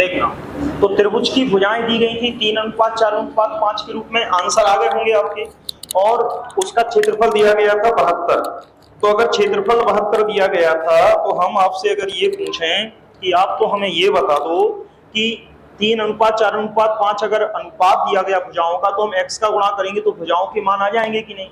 देखना, तो त्रिभुज की भुजाएं दी गई थी 3:4:5 के रूप में, आंसर आ गए होंगे आपके। और उसका क्षेत्रफल दिया गया था 72। तो अगर क्षेत्रफल 72 दिया गया था तो हम आपसे अगर ये पूछें कि आप तो हमें ये बता दो कि 3:4:5 अगर अनुपात दिया गया भुजाओं का, तो हम x का गुणा करेंगे तो भुजाओं के मान आ जाएंगे कि नहीं।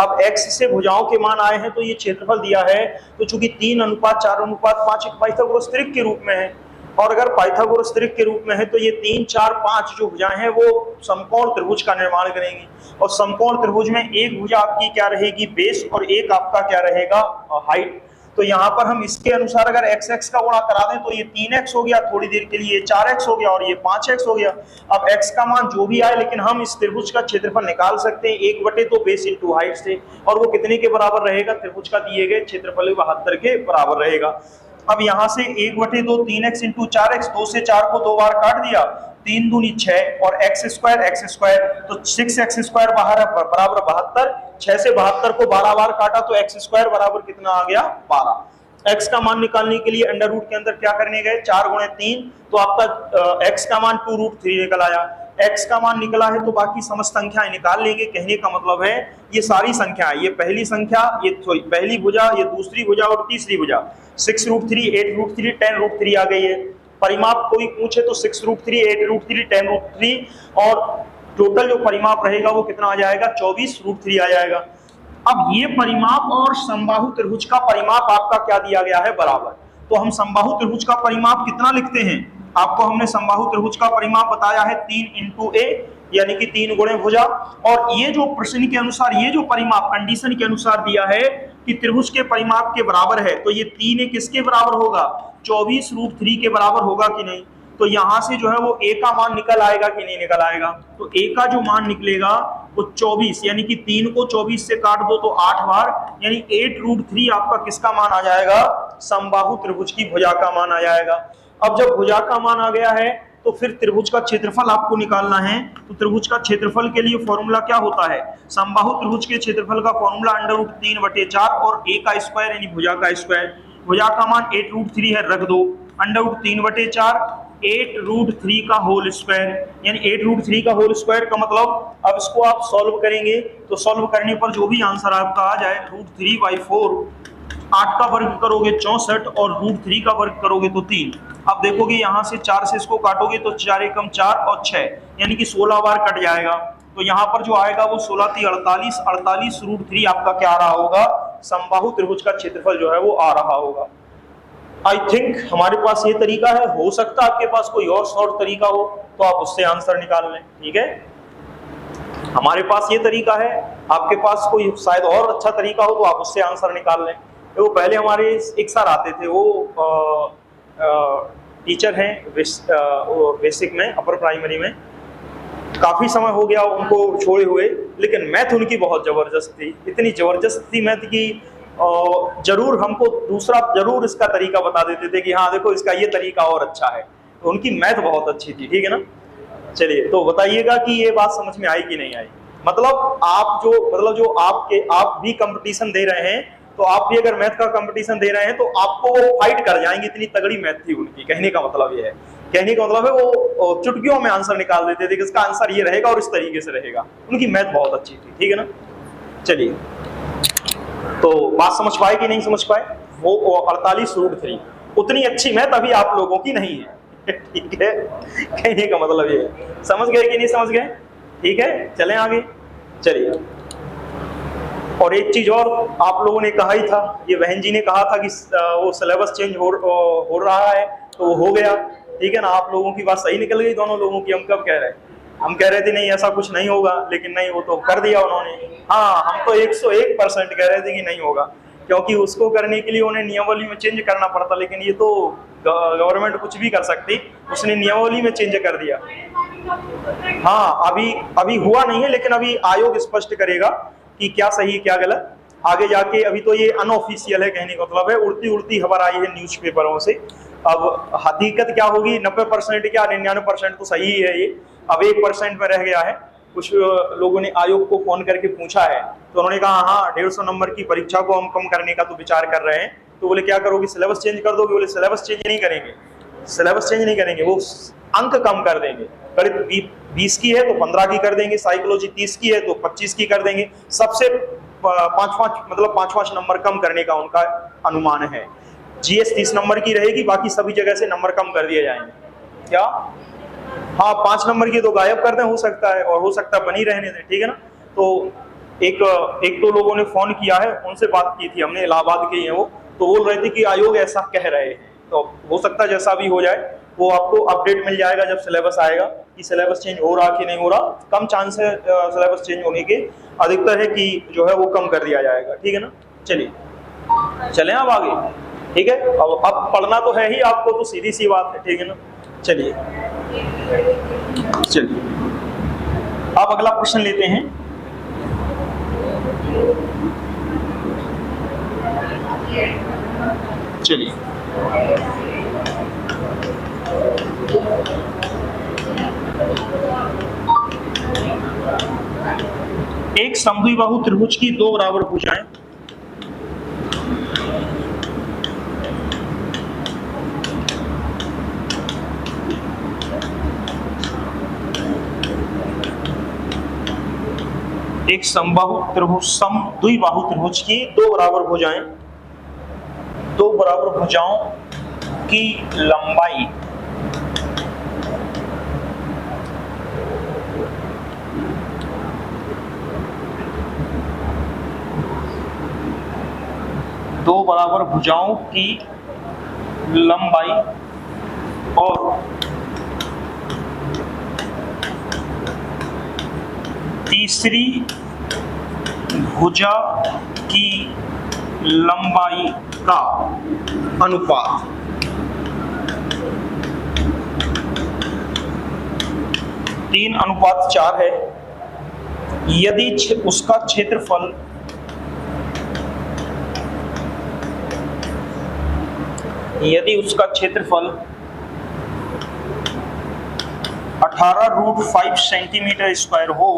अब x से भुजाओं के मान आए हैं तो ये क्षेत्रफल दिया है, तो चूंकि 3:4:5 एक पाइथागोरस त्रिक के रूप में है, और अगर पाइथागोरस त्रिक के रूप में है तो ये 3, 4, 5 जो भुजाएं हैं वो समकोण त्रिभुज का निर्माण करेंगी। और समकोण त्रिभुज में एक भुजा आपकी क्या रहेगी, बेस, और एक आपका क्या रहेगा, हाइट। तो यहाँ पर हम इसके अनुसार अगर x x का गुणा करा दें तो ये 3x हो गया, थोड़ी देर के लिए 4x हो गया, और ये 5x हो गया। अब x का मान जो भी आए, लेकिन हम इस त्रिभुज का क्षेत्रफल निकाल सकते हैं 1/2 बेस इंटू हाइट से, और वो कितने के बराबर रहेगा, त्रिभुज का दिए गए क्षेत्रफल 72 के बराबर रहेगा। अब यहाँ से 1/2 3x इंटू 4x, 2 से 4 को 2 बार काट दिया, 3 दूनी 6, और x स्क्वायर, तो 6x² बाहर बराबर 72, 6 से 72 को 12 बार काटा तो x² बराबर कितना आ गया, 12। x का मान निकालने के लिए अंडर रूट के अंदर क्या करने गए, 4 गुणे 3, तो आपका x का मान 2√3 निकल आया। x का मान निकला है तो बाकी समस्त संख्याएं निकाल लेंगे। कहने का मतलब है ये सारी संख्याएं, ये पहली संख्या, ये पहली भुजा, ये दूसरी भुजा और तीसरी भुजा, 6√3, 8√3, 10√3 आ गई है। परिमाप कोई पूछे तो 6√3, 8√3, 10√3, और टोटल जो परिमाप रहेगा वो कितना आ जाएगा, 24√3 आ जाएगा। अब ये परिमाप और समबाहु त्रिभुज का परिमाप आपका क्या दिया गया है, बराबर। तो हम समबाहु त्रिभुज का परिमाप कितना लिखते हैं, आपको हमने समबाहु त्रिभुज का परिमाप बताया है 3 इंटू a, यानी कि 3 गुणे भुजा। और ये जो प्रश्न के अनुसार, ये जो परिमाप कंडीशन के अनुसार दिया है कि त्रिभुज के परिमाप के बराबर है, तो ये 3 किसके बराबर होगा, 24√3 के बराबर होगा कि नहीं। तो यहां से जो है वो a का मान निकल आएगा कि नहीं निकल आएगा। तो a का जो मान निकलेगा वो 24, यानी कि 3 को 24 से काट दो तो 8 बार, यानी 8√3 आपका किसका मान आ जाएगा, समबाहु त्रिभुज की भुजा का मान आ जाएगा। अब जब भुजा का मान आ गया है तो फिर त्रिभुज का क्षेत्रफल आपको निकालना है। तो त्रिभुज का क्षेत्रफल के लिए फॉर्मूला क्या होता है, समबाहु त्रिभुज के क्षेत्रफल का फॉर्मूला √3/4 और a का स्क्वायर यानी भुजा का स्क्वायर। भुजा का मान 8√3 है, रख दो, √3/4 8√3 का होल स्क्वायर, यानी 8√3 का होल स्क्वायर का मतलब, अब इसको आप सॉल्व करेंगे तो सॉल्व करने पर जो भी आंसर आपका आ जाए, √3/4, 8 का वर्ग करोगे 64, और √3 का वर्ग करोगे तो 3। अब देखोगे यहाँ से 4 से इसको काटोगे तो 4 एकम 4 और 6, यानी कि 16 बार कट जाएगा। तो यहाँ पर जो आएगा वो 16 × 48, 48√3 आपका क्या आ रहा होगा, समबाहु त्रिभुज का क्षेत्रफल जो है वो आ रहा होगा। आई थिंक हमारे पास ये तरीका है, हो सकता है आपके पास कोई और शॉर्ट तरीका हो तो आप उससे आंसर निकाल लें, ठीक है। हमारे पास ये तरीका है, आपके पास कोई शायद और अच्छा तरीका हो तो आप उससे आंसर निकाल लें। वो पहले हमारे एक सर आते थे, वो टीचर हैं बेसिक में, अपर प्राइमरी में, काफी समय हो गया उनको छोड़े हुए, लेकिन मैथ उनकी बहुत जबरदस्त थी, इतनी जबरदस्त थी मैथ की, जरूर हमको दूसरा जरूर इसका तरीका बता देते थे कि हाँ देखो इसका ये तरीका और अच्छा है। तो उनकी मैथ बहुत अच्छी थी, ठीक है ना। चलिए तो बताइएगा कि ये बात समझ में आई कि नहीं आई। मतलब जो आप भी कंपटीशन दे रहे हैं, तो आप भी अगर मैथ का कंपटीशन दे रहे हैं तो आपको वो फाइट कर जाएंगे, इतनी तगड़ी मैथ थी उनकी। कहने का मतलब ये है, कहने का मतलब है वो चुटकियों में आंसर निकाल देते थे कि इसका आंसर ये रहेगा और इस तरीके से रहेगा। उनकी मैथ बहुत अच्छी थी, ठीक है ना। चलिए तो बात समझ पाए कि नहीं समझ पाए, वो 48√3 उतनी अच्छी मैथ अभी आप लोगों की नहीं है, ठीक है। कहने का मतलब ये है, समझ गए कि नहीं समझ गए, ठीक है। चलें आगे, चलिए। और एक चीज और आप लोगों ने कहा ही था, ये बहन जी ने कहा था कि वो सिलेबस चेंज हो रहा है, तो वो हो गया, ठीक है ना। आप लोगों की बात सही निकल गई, दोनों लोगों की। हम कब कह रहे हैं, हम कह रहे थे नहीं ऐसा कुछ नहीं होगा, लेकिन नहीं, वो तो कर दिया उन्होंने। हाँ, हम तो 101% कह रहे थे कि नहीं होगा, क्योंकि उसको करने के लिए उन्हें नियमावली में चेंज करना पड़ता, लेकिन ये तो गवर्नमेंट कुछ भी कर सकती, उसने नियमावली में चेंज कर दिया। हाँ, अभी हुआ नहीं है, लेकिन अभी आयोग स्पष्ट करेगा कि क्या सही क्या गलत आगे जाके। अभी तो ये अनऑफिशियल है, कहने का मतलब है, उड़ती उड़ती खबर आई है न्यूज़पेपरों से। अब हकीकत क्या होगी, 90% क्या 99% तो सही है ये, अब 1% में रह गया है। कुछ लोगों ने आयोग को फोन करके पूछा है, तो उन्होंने कहा हाँ 150 नंबर की परीक्षा को हम कम करने का तो विचार कर रहे हैं। तो बोले क्या करोगे, सिलेबस चेंज कर दोगे, बोले सिलेबस चेंज नहीं करेंगे, सिलेबस चेंज नहीं करेंगे, वो अंक कम कर देंगे। गणित 20 की है तो 15 की कर देंगे, साइकोलॉजी 30 की है तो 25 की कर देंगे, सबसे 5 नंबर कम करने का उनका अनुमान है। जीएस 30 नंबर की रहेगी, बाकी सभी जगह से नंबर कम कर दिए जाएंगे। क्या? हाँ, 5 नंबर की तो गायब कर दें, हो सकता है, और हो सकता है बनी रहने दें, ठीक है ना। तो एक दो लोगों ने फोन किया है, उनसे बात की थी हमने, इलाहाबाद के ही हैं वो, तो बोल रहे थे कि आयोग ऐसा कह रहे हैं। तो हो सकता है जैसा भी हो जाए, वो आपको अपडेट मिल जाएगा जब सिलेबस आएगा कि सिलेबस चेंज हो रहा कि नहीं हो रहा। कम चांस है सिलेबस चेंज होने के, अधिकतर है कि जो है वो कम कर दिया जाएगा, ठीक है ना। चलिए चलें अब आगे, ठीक है। अब पढ़ना तो है ही आपको, तो सीधी सी बात है, ठीक है ना। चलिए अब अगला प्रश्न लेते हैं। चलिए, एक समद्विबाहु त्रिभुज की दो बराबर भुजाएं एक समद्विबाहु त्रिभुज की दो बराबर भुजाओं की लंबाई और तीसरी भुजा की लंबाई का अनुपात 3:4 है यदि उसका क्षेत्रफल यदि उसका क्षेत्रफल 18√5 सेंटीमीटर स्क्वायर हो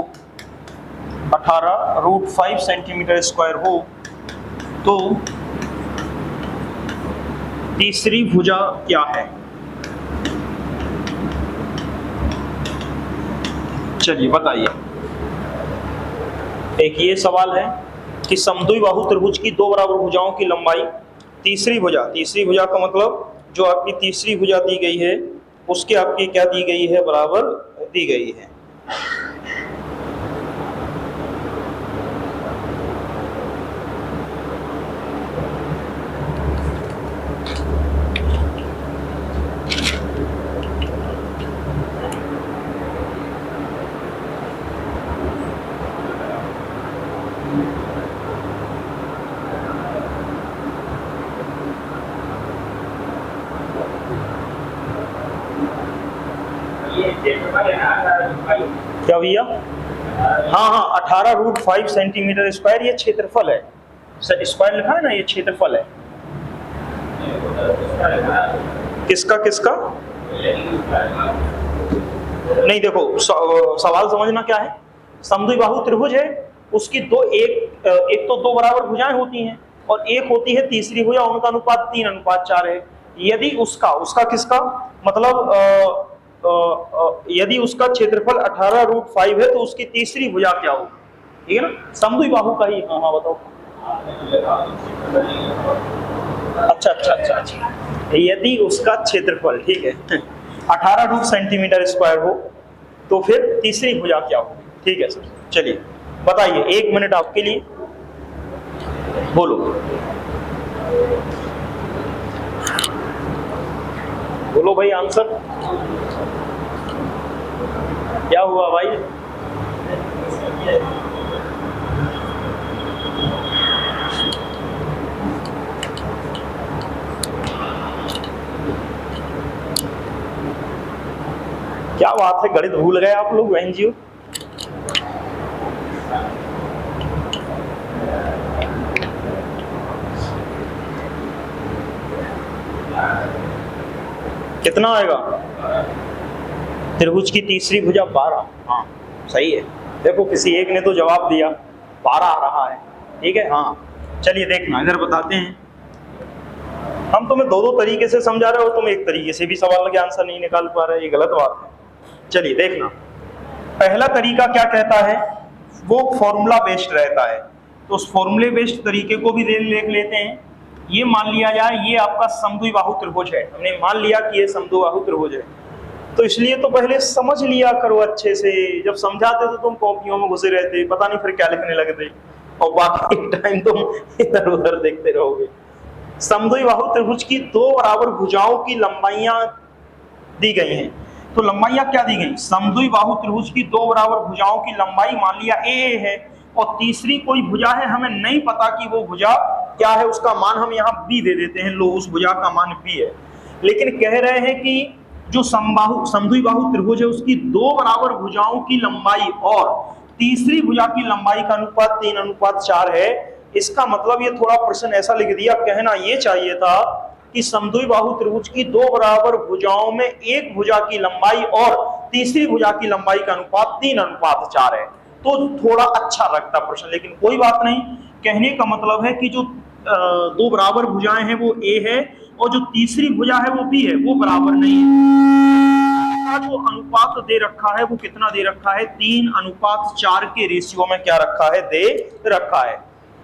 18√5 सेंटीमीटर स्क्वायर हो तो तीसरी भुजा क्या है। चलिए बताइए। एक ये सवाल है कि समद्विबाहु त्रिभुज की दो बराबर भुजाओं की लंबाई तीसरी भुजा का मतलब जो आपकी तीसरी भुजा दी गई है उसके आपकी क्या दी गई है, बराबर दी गई है। क्या भैया? हाँ, 18√5 सेंटीमीटर स्क्वायर ये क्षेत्रफल है। स्क्वायर लिखा है ना, ये क्षेत्रफल है। किसका नहीं, देखो सवाल समझना क्या है। समद्विबाहु त्रिभुज है, उसकी एक तो दो बराबर भुजाएं होती हैं और एक होती है तीसरी भुजा, उनका अनुपात 3:4 है। यदि उसका किसका मतलब यदि उसका क्षेत्रफल 18√5 है तो उसकी तीसरी भुजा क्या होगी, ठीक है ना। समद्विबाहु का ही, हाँ बताओ। अच्छा, यदि उसका क्षेत्रफल, ठीक है, 18 सेंटीमीटर स्क्वायर हो तो फिर तीसरी भुजा क्या होगी, ठीक है सर। चलिए बताइए, 1 मिनट आपके लिए, बोलो भाई आंसर क्या हुआ भाई। क्या बात है, गणित भूल गए आप लोग बहन जी। कितना आएगा? त्रिभुज की तीसरी भुजा 12। हाँ सही है। देखो किसी एक ने तो जवाब दिया 12 आ रहा है, ठीक है। हाँ चलिए देखना, इधर बताते हैं। हम तुम्हें दो दो तरीके से समझा रहे हो, तुम एक तरीके से भी सवाल के आंसर नहीं निकाल पा रहे, ये गलत बात है। चलिए देखना, पहला तरीका क्या कहता है, वो फॉर्मूला बेस्ड रहता है, तो उस फॉर्मूले बेस्ड तरीके को भी देख लेते हैं। ये मान लिया जाए ये आपका समद्विबाहु त्रिभुज है, हमने मान लिया कि ये समद्विबाहु त्रिभुज है, तो इसलिए तो पहले समझ लिया करो अच्छे से, जब समझाते तो तुम कॉपियों में घुसे रहते, पता नहीं फिर क्या लिखने लगते और बाकी टाइम तुम इधर उधर देखते रहोगे। समद्विबाहु त्रिभुज की दो बराबर भुजाओं की लंबाइयां दी गई हैं, तो लंबाइयां क्या दी गई, समद्विबाहु त्रिभुज की दो बराबर भुजाओं की लंबाई मान लिया ए है, और तीसरी कोई भुजा है, हमें नहीं पता कि वो भुजा क्या है, उसका मान हम यहाँ बी दे देते हैं, लो उस भुजा का मान बी है। लेकिन कह रहे हैं कि जो समद्विबाहु त्रिभुज है उसकी दो बराबर भुजाओं की लंबाई और तीसरी भुजा की लंबाई का अनुपात 3:4 है। इसका मतलब ये थोड़ा प्रश्न ऐसा लिख दिया, कहना ये चाहिए था कि समद्विबाहु त्रिभुज की दो बराबर भुजाओं में एक भुजा की लंबाई और तीसरी भुजा की लंबाई का अनुपात 3:4 है, तो थोड़ा अच्छा लगता प्रश्न, लेकिन कोई बात नहीं। कहने का मतलब है कि जो दो बराबर भुजाएं हैं वो ए है और जो तीसरी भुजा है वो बी है, वो बराबर नहीं है। जो अनुपात दे रखा है वो कितना दे रखा है, 3:4 के रेशियो में क्या रखा है, दे रखा है।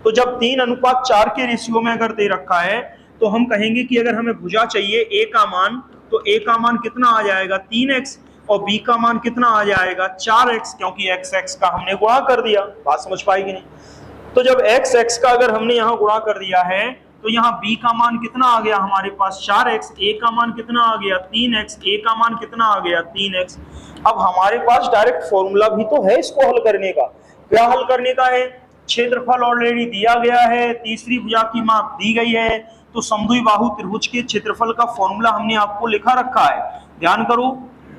तो जब 3:4 के रेशियो में अगर दे रखा है तो हम कहेंगे कि अगर हमें भुजा चाहिए ए का मान, तो ए का मान कितना आ जाएगा 3x और बी का मान कितना आ जाएगा 4x, क्योंकि x x का हमने गुणा कर दिया। बात समझ पाएगी नहीं, तो जब x x का अगर हमने यहाँ गुणा कर दिया है तो यहाँ b का मान कितना आ गया हमारे पास 4x, a का मान कितना आ गया 3x, a का मान कितना आ गया 3x। अब हमारे पास डायरेक्ट फॉर्मूला भी तो है इसको हल करने का, क्या हल करने का है, क्षेत्रफल ऑलरेडी दिया गया है, तीसरी भुजा की माप दी गई है, तो समद्विबाहु त्रिभुज के क्षेत्रफल का फॉर्मूला हमने आपको लिखा रखा है, ध्यान करो,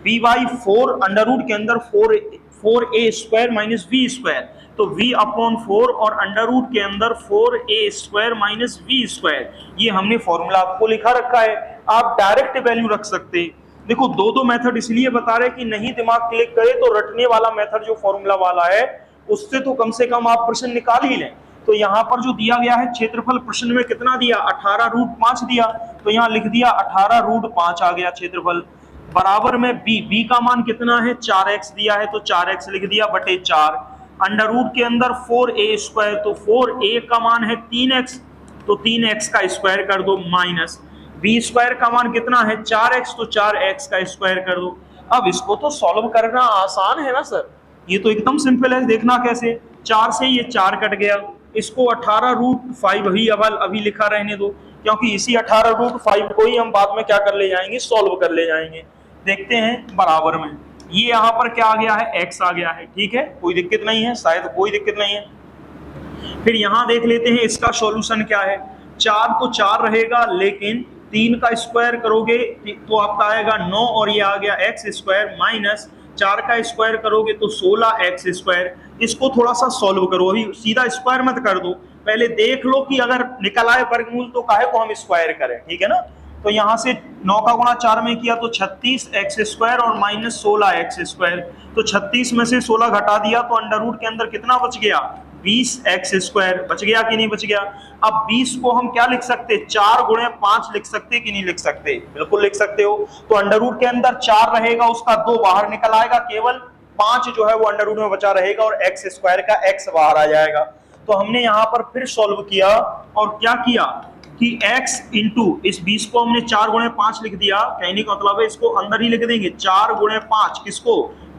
b/4 अंडर रूट के अंदर 4a² माइनस v², तो v/4 और अंडर रूट के अंदर 4a² माइनस v², ये हमने फॉर्मूला आपको लिखा रखा है। आप डायरेक्ट वैल्यू रख सकते, देखो दो मेथड इसलिए बता रहे कि नहीं दिमाग क्लिक करे तो रटने वाला मेथड जो फॉर्मूला वाला है उससे तो कम से कम आप प्रश्न निकाल ही लें। तो यहाँ पर जो दिया गया है क्षेत्रफल प्रश्न में कितना दिया 18√5 दिया, तो यहाँ लिख दिया 18√5 आ गया क्षेत्रफल, बराबर में b का मान कितना है 4x दिया है, तो 4x लिख दिया बटे 4, अंडर रूट के अंदर 4a², तो 4a का मान है 3x, तो 3x का स्क्वायर कर दो, माइनस b² का मान कितना है 4x, तो 4x का स्क्वायर कर दो। अब इसको तो सॉल्व करना आसान है ना सर, ये तो एकदम सिंपल है, देखना कैसे, 4 से ये 4 कट गया, इसको 18√5 ही अभी लिखा रहने दो, क्योंकि इसी 18√5 को ही हम बाद में क्या कर ले जाएंगे, सॉल्व कर ले जाएंगे। देखते हैं बराबर में, ये यहाँ पर क्या आ गया है x आ गया है, ठीक है, कोई दिक्कत नहीं है, शायद कोई दिक्कत नहीं है। फिर यहाँ देख लेते हैं इसका सॉल्यूशन क्या है, 4 तो 4 रहेगा, लेकिन 3 का स्क्वायर करोगे तो आपका आएगा 9 और ये आ गया x² माइनस 4 का स्क्वायर करोगे तो 16x²। इसको थोड़ा सा सॉल्व करो, अभी सीधा स्क्वायर मत कर दो, पहले देख लो कि अगर निकल आए वर्गमूल तो काहे को हम स्क्वायर करें, ठीक है ना। तो यहाँ से 9 का गुणा 4 में किया तो 36x² और माइनस 16x², तो 36 में से 16 घटा दिया तो अंडर रूट के अंदर कितना बच गया 20x², बच गया कि नहीं बच गया। अब 20 को हम क्या लिख सकते, 4 गुणे 5 लिख सकते कि नहीं लिख सकते, बिल्कुल लिख सकते हो। तो अंडर रूट के अंदर 4 रहेगा, उसका 2 बाहर निकल आएगा, केवल 5 जो है वो अंडर रूट में बचा रहेगा और x² का x बाहर आ जाएगा। तो हमने यहाँ पर फिर सॉल्व किया और क्या किया कि x इंटू इस 20 को हमने 4 गुणे 5 लिख दिया, कहने का मतलब है इसको अंदर ही लिख देंगे 4 गुणे 5, किसको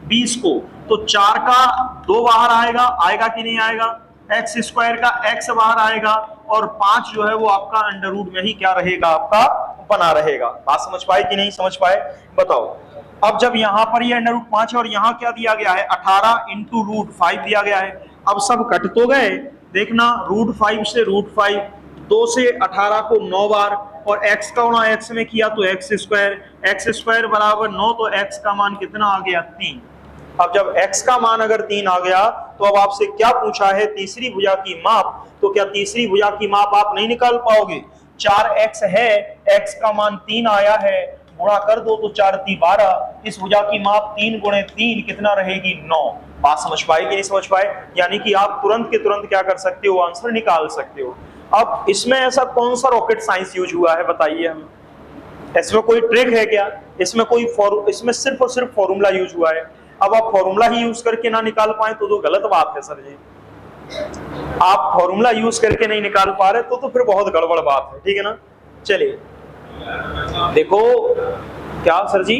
20 को, तो 4 का 2 बाहर आएगा कि नहीं आएगा, x² का x बाहर आएगा और 5 जो है वो आपका अंडर रूट में ही क्या रहेगा, आपका बना रहेगा। बात समझ पाए कि नहीं समझ पाए, बताओ। अब जब यहाँ पर ये अंडर रूट 5 है और यहाँ क्या दिया गया है 18 इंटू √5 दिया गया है, अब सब कट तो गए, देखना √5 से √5, 2 से 18 को 9 बार और x का गुणा x में किया तो x² बराबर 9, तो x का मान कितना आ गया 3। अब जब x का मान अगर 3 आ गया तो अब आपसे क्या पूछा है, तीसरी भुजा की माप, तो क्या तीसरी भुजा की माप आप नहीं निकाल पाओगे, 4x है, x का मान 3 आया है, गुणा कर दो तो 4 × 3 = 12, इस भुजा की माप 3 × 3 कितना रहेगी 9। बात समझ पाए कि नहीं समझ पाए, यानी कि आप तुरंत के तुरंत क्या कर सकते हो, आंसर निकाल सकते हो। अब इसमें ऐसा कौन सा रॉकेट साइंस यूज हुआ है बताइए हमें, इसमें कोई ट्रिक है क्या? इसमें सिर्फ और सिर्फ फॉर्मूला यूज हुआ है। अब आप फॉर्मूला ही यूज करके ना निकाल पाए तो गलत बात है सर जी। आप फॉर्मूला यूज करके नहीं निकाल पा रहे तो फिर बहुत गड़बड़ बात है, ठीक है ना। चलिए देखो क्या सर जी,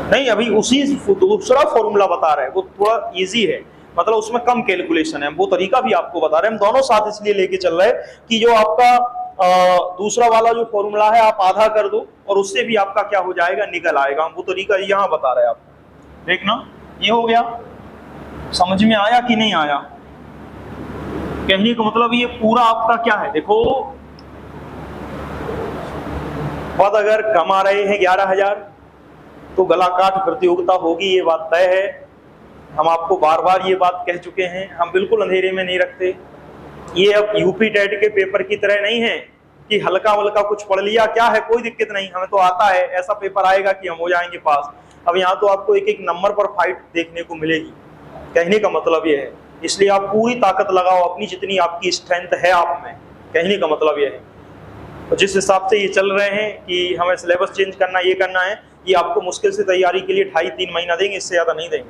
नहीं अभी उसी दूसरा फॉर्मूला बता रहे हैं, वो थोड़ा इजी है, मतलब उसमें कम कैलकुलेशन है, वो तरीका भी आपको बता रहे हैं। हम दोनों साथ इसलिए लेके चल रहे हैं कि जो आपका दूसरा वाला जो फॉर्मूला है आप आधा कर दो और उससे भी आपका क्या हो जाएगा, निकल आएगा। हम वो तरीका यहाँ बता रहे हैं आपको, देखना ये हो गया। समझ में आया कि नहीं आया? कहने का मतलब ये पूरा आपका क्या है, देखो पद अगर कमा रहे हैं 11,000 तो गला काट प्रतियोगिता होगी, ये बात तय है। हम आपको बार बार ये बात कह चुके हैं, हम बिल्कुल अंधेरे में नहीं रखते। ये अब यूपी टेट के पेपर की तरह नहीं है कि हल्का वल्का कुछ पढ़ लिया, क्या है कोई दिक्कत नहीं, हमें तो आता है, ऐसा पेपर आएगा कि हम हो जाएंगे पास। अब यहाँ तो आपको एक एक नंबर पर फाइट देखने को मिलेगी, कहने का मतलब ये है। इसलिए आप पूरी ताकत लगाओ अपनी, जितनी आपकी स्ट्रेंथ है आप में, कहने का मतलब ये है। तो जिस हिसाब से ये चल रहे हैं कि हमें सिलेबस चेंज करना, ये करना है, ये आपको मुश्किल से तैयारी के लिए 2.5-3 महीना देंगे, इससे ज्यादा नहीं देंगे।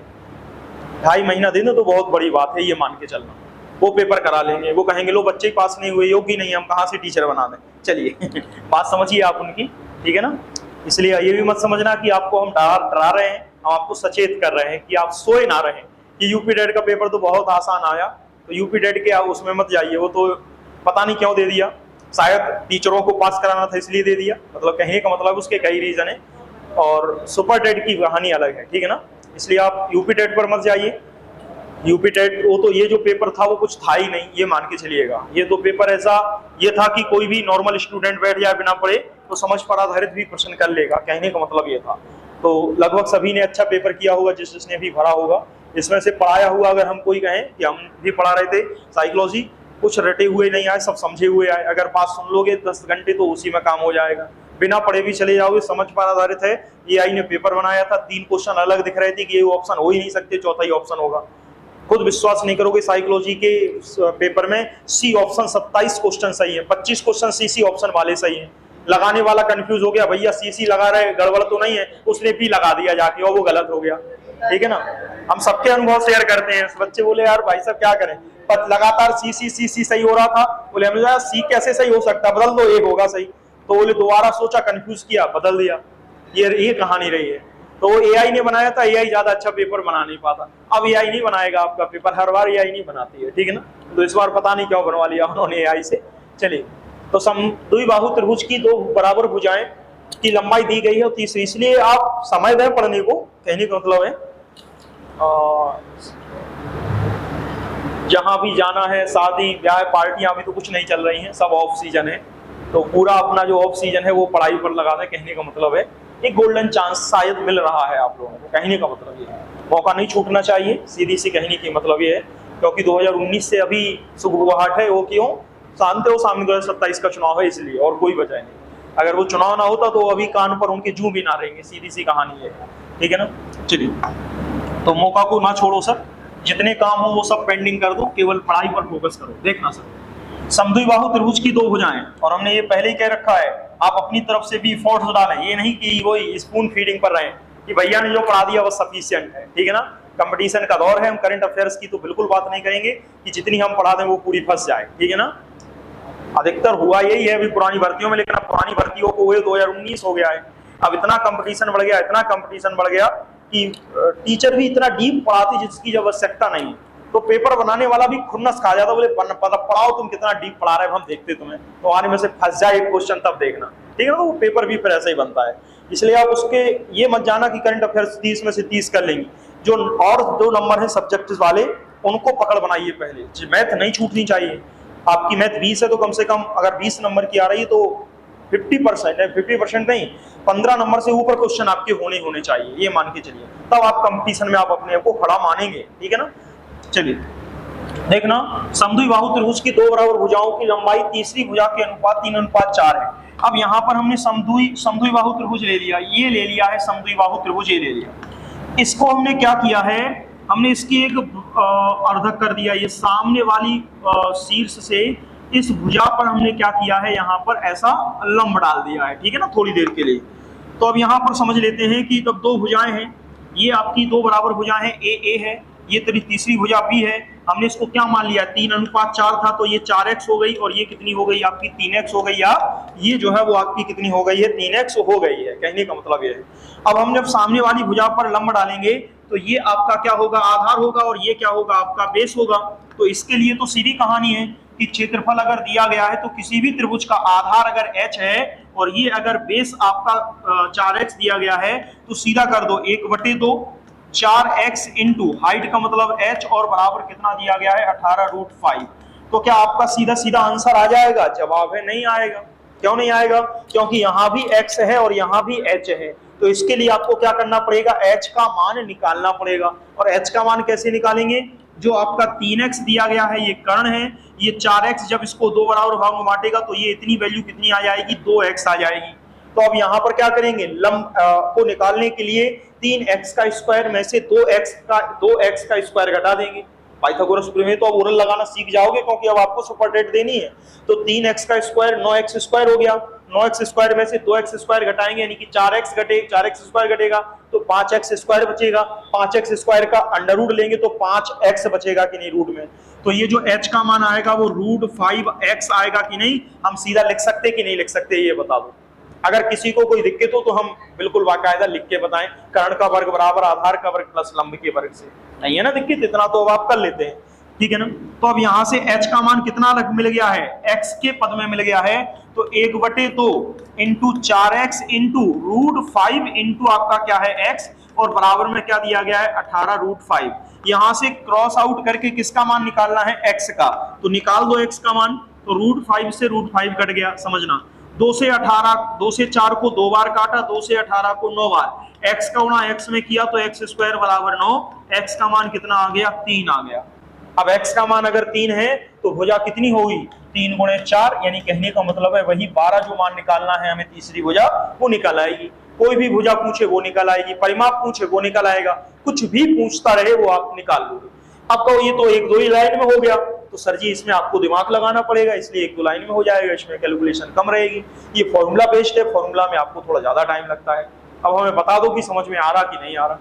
2.5 महीना देना तो बहुत बड़ी बात है, ये मान के चलना। वो पेपर करा लेंगे, वो कहेंगे लो बच्चे पास नहीं हुए, योग्य नहीं, हम कहाँ से टीचर बना दें। चलिए बात समझिए आप उनकी, ठीक है ना। इसलिए ये भी मत समझना कि आपको हम डरा रहे हैं, हम आपको सचेत कर रहे हैं कि आप सोए ना रहें कि यूपी टेट का पेपर तो बहुत आसान आया, तो यूपी टेट के उसमें मत जाइए, वो तो पता नहीं क्यों दे दिया, शायद टीचरों को पास कराना था इसलिए दे दिया, मतलब कहने का मतलब उसके कई रीजन है। और सुपर टेट की कहानी अलग है, ठीक है ना। इसलिए आप यूपी टेट पर मत जाइए। यूपी टेट वो तो ये जो पेपर था वो कुछ था ही नहीं, ये मान के चलिएगा। ये तो पेपर ऐसा ये था कि कोई भी नॉर्मल स्टूडेंट बैठ जाए बिना पढ़े तो समझ पर आधारित भी प्रश्न कर लेगा, कहने का मतलब ये था। तो लगभग सभी ने अच्छा पेपर किया होगा जिसने भी भरा होगा। इसमें से पढ़ाया हुआ अगर हम कोई कहें कि हम भी पढ़ा रहे थे साइकोलॉजी, कुछ रटे हुए नहीं आए, सब समझे हुए आए। अगर बात सुन लोगे 10 घंटे तो उसी में काम हो जाएगा, बिना पढ़े भी चले जाओगे, समझ पर आधारित है। एआई ने पेपर बनाया था, 3 क्वेश्चन अलग दिख रहे थे कि ये ऑप्शन हो ही नहीं सकते, चौथा ही ऑप्शन होगा। खुद विश्वास नहीं करोगे, साइकोलॉजी के पेपर में सी ऑप्शन 27 क्वेश्चन सही है, 25 क्वेश्चन सी ऑप्शन वाले सही है। लगाने वाला कंफ्यूज हो गया, भैया सी लगा रहे, गड़बड़ तो नहीं है, उसने भी लगा दिया जाके और वो गलत हो गया, ठीक है ना। हम सबके अनुभव शेयर करते हैं। बच्चे बोले यार भाई साहब क्या करें, पर लगातार सी सही हो रहा था, बोले हमें सी कैसे सही हो सकता है, बदल दो, एक होगा सही। तो बोले दोबारा सोचा, कंफ्यूज किया, बदल दिया। ये कहानी रही है। तो वो एआई ने बनाया था, एआई ज्यादा अच्छा पेपर बना नहीं पाता। अब एआई नहीं बनाएगा आपका पेपर, हर बार एआई नहीं बनाती है, ठीक है ना। तो इस बार पता नहीं क्यों बनवा लिया उन्होंने एआई से। चलिए, तो समद्विबाहु त्रिभुज की 2 बराबर भुजाएं की लंबाई दी गई है और तीसरी, इसलिए आप समय दें पढ़ने को, कहने का मतलब है जहां भी जाना है, शादी ब्याह पार्टियां अभी तो कुछ नहीं चल रही हैं, सब ऑफ सीजन है, तो पूरा अपना जो ऑफ सीजन है वो पढ़ाई पर लगा दें, कहने का मतलब है। एक गोल्डन चांस शायद मिल रहा है आप लोगों को, कहने का मतलब ये है, मौका नहीं छूटना चाहिए, सीधी सी कहने की मतलब ये है। क्योंकि 2019 से अभी सुगबुगाहट है, वो क्यों शांत है, वो सामने 2027 का चुनाव है, इसलिए, और कोई वजह नहीं। अगर वो चुनाव ना होता तो अभी कान पर उनके जू भी ना रहेंगे, सीधी सी कहानी है, ठीक है ना। चलिए, तो मौका को ना छोड़ो सर, जितने काम हो वो सब पेंडिंग कर दो, केवल पढ़ाई पर फोकस करो। देखना सर, समद्विबाहु त्रिभुज की 2 भुजाएं, और हमने ये पहले ही कह रखा है, आप अपनी तरफ से भी एफर्ट्स डालें, ये नहीं कि वही स्पून फीडिंग पर रहें कि भैया ने जो पढ़ा दिया वो सफिशिएंट है, ठीक है ना। कंपटीशन का दौर है, हम करंट अफेयर्स की तो बिल्कुल बात नहीं करेंगे कि जितनी हम पढ़ा दें वो पूरी फंस जाए, ठीक है ना। अधिकतर हुआ यही है अभी पुरानी भर्तियों में, लेकिन अब पुरानी भर्तियों को हुए 2019 हो गया है, अब इतना कंपटीशन बढ़ गया, इतना कंपटीशन बढ़ गया कि टीचर भी इतना डीप पढ़ाते जिसकी आवश्यकता नहीं है। तो पेपर बनाने वाला भी खुन्नस खा जाता, बोले पढ़ाओ तुम कितना डीप पढ़ा रहे हो, हम देखते तुम्हें, तो आने में से फंस जाए एक क्वेश्चन तब देखना, ठीक है ना। वो पेपर भी फिर ऐसा ही बनता है। इसलिए आप उसके ये मत जाना कि करंट अफेयर्स 30 में से 30 कर लेंगे, जो और 2 नंबर है सब्जेक्ट वाले उनको पकड़ बनाइए पहले। मैथ नहीं छूटनी चाहिए, आपकी मैथ 20 है तो कम से कम अगर 20 नंबर की आ रही है तो 50% है, 50% नहीं, 15 नंबर से ऊपर क्वेश्चन आपके होने चाहिए, ये मान के चलिए, तब आप कंपटीशन में आप अपने आप को खड़ा मानेंगे, ठीक है ना। चलिए देखना, समद्विबाहु त्रिभुज की 2 बराबर भुजाओं की लंबाई तीसरी भुजा के अनुपात 3:4 है। अब यहाँ पर हमने समद्विबाहु त्रिभुज ले लिया, ये ले लिया है समद्विबाहु त्रिभुज, ये ले लिया। इसको हमने क्या किया है, हमने इसकी एक अर्धक कर दिया, ये सामने वाली शीर्ष से इस भुजा पर हमने क्या किया है, यहाँ पर ऐसा लंब डाल दिया है, ठीक है ना, थोड़ी देर के लिए। तो अब यहाँ पर समझ लेते हैं कि तब दो भुजाएं हैं, ये आपकी दो बराबर भुजाएं हैं, ए है, ये तेरी तीसरी भुजा बी है। हमने इसको क्या मान लिया, 3:4 था, तो ये 4x हो गई, और ये कितनी हो गई आपकी 3x हो गई, या ये जो है वो आपकी कितनी हो गई है, 3x हो गई है। कहने का मतलब ये है, अब हम जब सामने वाली भुजा पर लंब डालेंगे तो ये आपका क्या होगा, आधार होगा, और ये क्या होगा, आपका बेस होगा। तो इसके लिए तो सीधी कहानी है कि क्षेत्रफल अगर दिया गया है तो किसी भी त्रिभुज का आधार अगर h है और ये अगर बेस आपका 4x दिया गया है, तो सीधा कर दो 1/2 4x इंटू हाइट का मतलब h, और बराबर कितना दिया गया है 18√5। तो क्या आपका सीधा सीधा आंसर आ जाएगा? जवाब है नहीं आएगा। क्यों नहीं आएगा? क्योंकि यहाँ भी x है और यहाँ भी h है। तो इसके लिए आपको क्या करना पड़ेगा, h का मान निकालना पड़ेगा। और h का मान कैसे निकालेंगे, जो आपका 3x दिया गया है ये कर्ण है, ये 4x जब इसको दो बराबर भाग में बांटेगा तो ये इतनी वैल्यू कितनी आ जाएगी, 2x आ जाएगी। तो अब यहाँ पर क्या करेंगे, लंब को निकालने के लिए 3x का स्क्वायर में से 2x का स्क्वायर घटा देंगे। पाइथागोरस प्रमेय तो अब ओरल लगाना सीख जाओगे, क्योंकि अब आपको सुपरडेट देनी है। तो 3x का स्क्वायर 9x स्क्वायर हो गया, 9x स्क्वायर में से 2x स्क्वायर घटाएंगे, यानी कि 4x स्क्वायर घटेगा, तो 5x स्क्वायर बचेगा। 5x स्क्वायर का अंडर रूट लेंगे तो 5x बचेगा कि नहीं रूट में। तो ये जो h का मान आएगा वो √5x आएगा कि नहीं, हम सीधा लिख सकते कि नहीं लिख सकते, ये बता दो। अगर किसी को कोई दिक्कत हो तो हम बिल्कुल बाकायदा लिख के बताएं, कर्ण का वर्ग बराबर आधार का वर्ग प्लस लंब के वर्ग से। नहीं है ना दिक्कत, इतना तो अब आप कर लेते हैं, ठीक है ना। तो अब यहाँ से h का मान कितना मिल गया है, x के पद में मिल गया है, तो 1/2 इंटू 4x इंटू √5 इंटू आपका क्या है x, और बराबर में क्या दिया गया है 18√5। यहाँ से क्रॉस आउट करके किसका मान निकालना है, x का, तो निकाल दो x का मान। तो √5 से √5 कट गया, समझना। 2 से 4 को 2 बार काटा, 2 से 18 को 9 बार, x का गुणा x में किया तो x स्क्वायर बराबर 9, x का मान कितना आ गया, 3 आ गया। अब x का मान अगर 3 है तो भुजा कितनी होगी, 3 गुणे 4, यानी कहने का मतलब है वही 12 जो मान निकालना है हमें तीसरी भुजा, वो निकल आएगी। कोई भी भुजा पूछे वो निकल आएगी, परिमाप पूछे वो निकल आएगा, कुछ भी पूछता रहे वो आप निकाल लोगे। अब कहो ये तो 1-2 ही लाइन में हो गया, तो सर जी इसमें आपको दिमाग लगाना पड़ेगा, इसलिए 1-2 लाइन में हो जाएगा, इसमें कैलकुलेशन कम रहेगी। ये फॉर्मूला बेस्ड है, फॉर्मूला में आपको थोड़ा ज्यादा टाइम लगता है। अब हमें बता दो कि समझ में आ रहा कि नहीं आ रहा।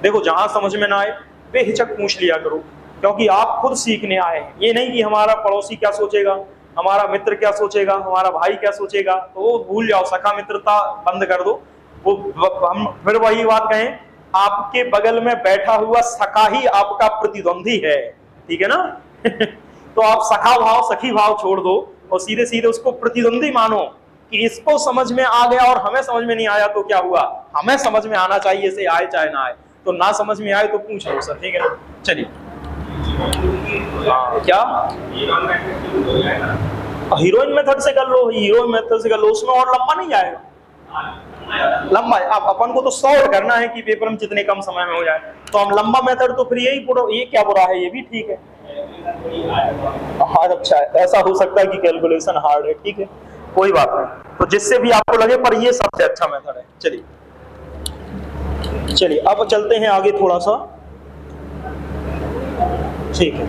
देखो जहां समझ में ना आए बेहिचक पूछ लिया करो, क्योंकि आप खुद सीखने आए हैं। ये नहीं कि हमारा पड़ोसी क्या सोचेगा, हमारा मित्र क्या सोचेगा, हमारा भाई क्या सोचेगा, तो वो भूल जाओ, सखा मित्रता बंद कर दो। वो हम फिर वही बात कहें, आपके बगल में बैठा हुआ सखा ही आपका प्रतिद्वंदी है, ठीक है ना। तो आप सखा भाव सखी भाव छोड़ दो और सीधे सीधे उसको प्रतिद्वंदी मानो कि इसको समझ में आ गया और हमें समझ में नहीं आया तो क्या हुआ, हमें समझ में आना चाहिए, से आए चाहे ना आए। तो ना समझ में आए तो पूछ लो सर, ठीक है ना। चलिए क्या हीरोइन मेथड से कर लो, हीरोइन मेथड से कर लो, उसमें और लंबा नहीं जाएगा। लंबा अब अपन को तो सॉल्व करना है कि पेपर में जितने कम समय में हो जाए, तो हम लंबा मेथड तो फिर यही पूरा, ये क्या बुरा है, ये भी ठीक है। हाँ अच्छा है, ऐसा हो सकता है कि कैलकुलेशन हार्ड है, ठीक है कोई बात नहीं, तो जिससे भी आपको लगे, पर ये सबसे अच्छा मेथड है। चलिए अब चलते हैं आगे थोड़ा सा, ठीक है।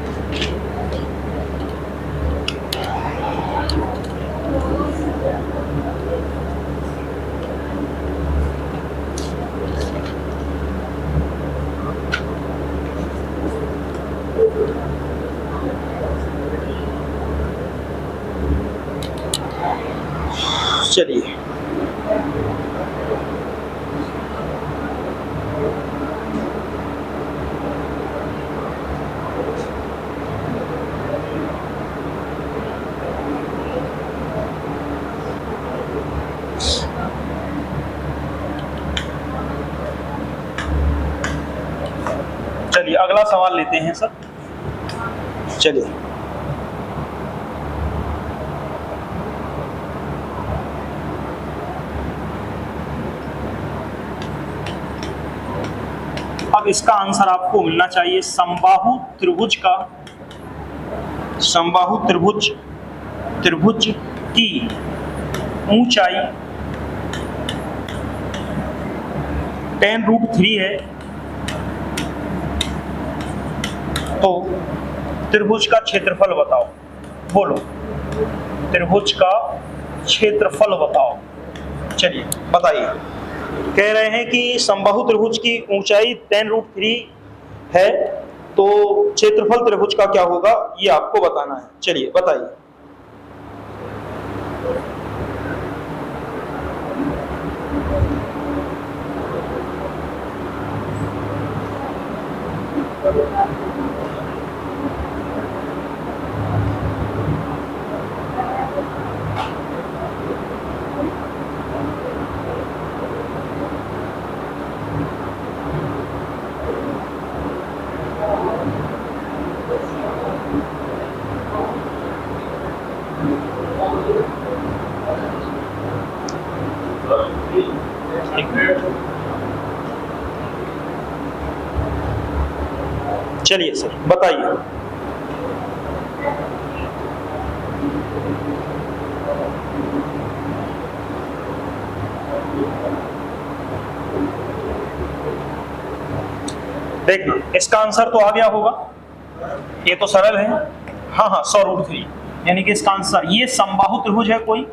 चलिए अगला सवाल लेते हैं सर। चलिए अब इसका आंसर आपको मिलना चाहिए, समबाहु त्रिभुज का, समबाहु त्रिभुज की ऊंचाई tan√3 है तो त्रिभुज का क्षेत्रफल बताओ, बोलो त्रिभुज का क्षेत्रफल बताओ। चलिए बताइए। कह रहे हैं कि समबाहु त्रिभुज की ऊंचाई 10√3 है, तो क्षेत्रफल त्रिभुज का क्या होगा ये आपको बताना है। चलिए बताइए। चलिए सर बताइए। देखना इसका आंसर तो आ गया होगा, ये तो सरल है। हाँ 100√3, यानी कि इसका आंसर ये समबाहु त्रिभुज है कोई।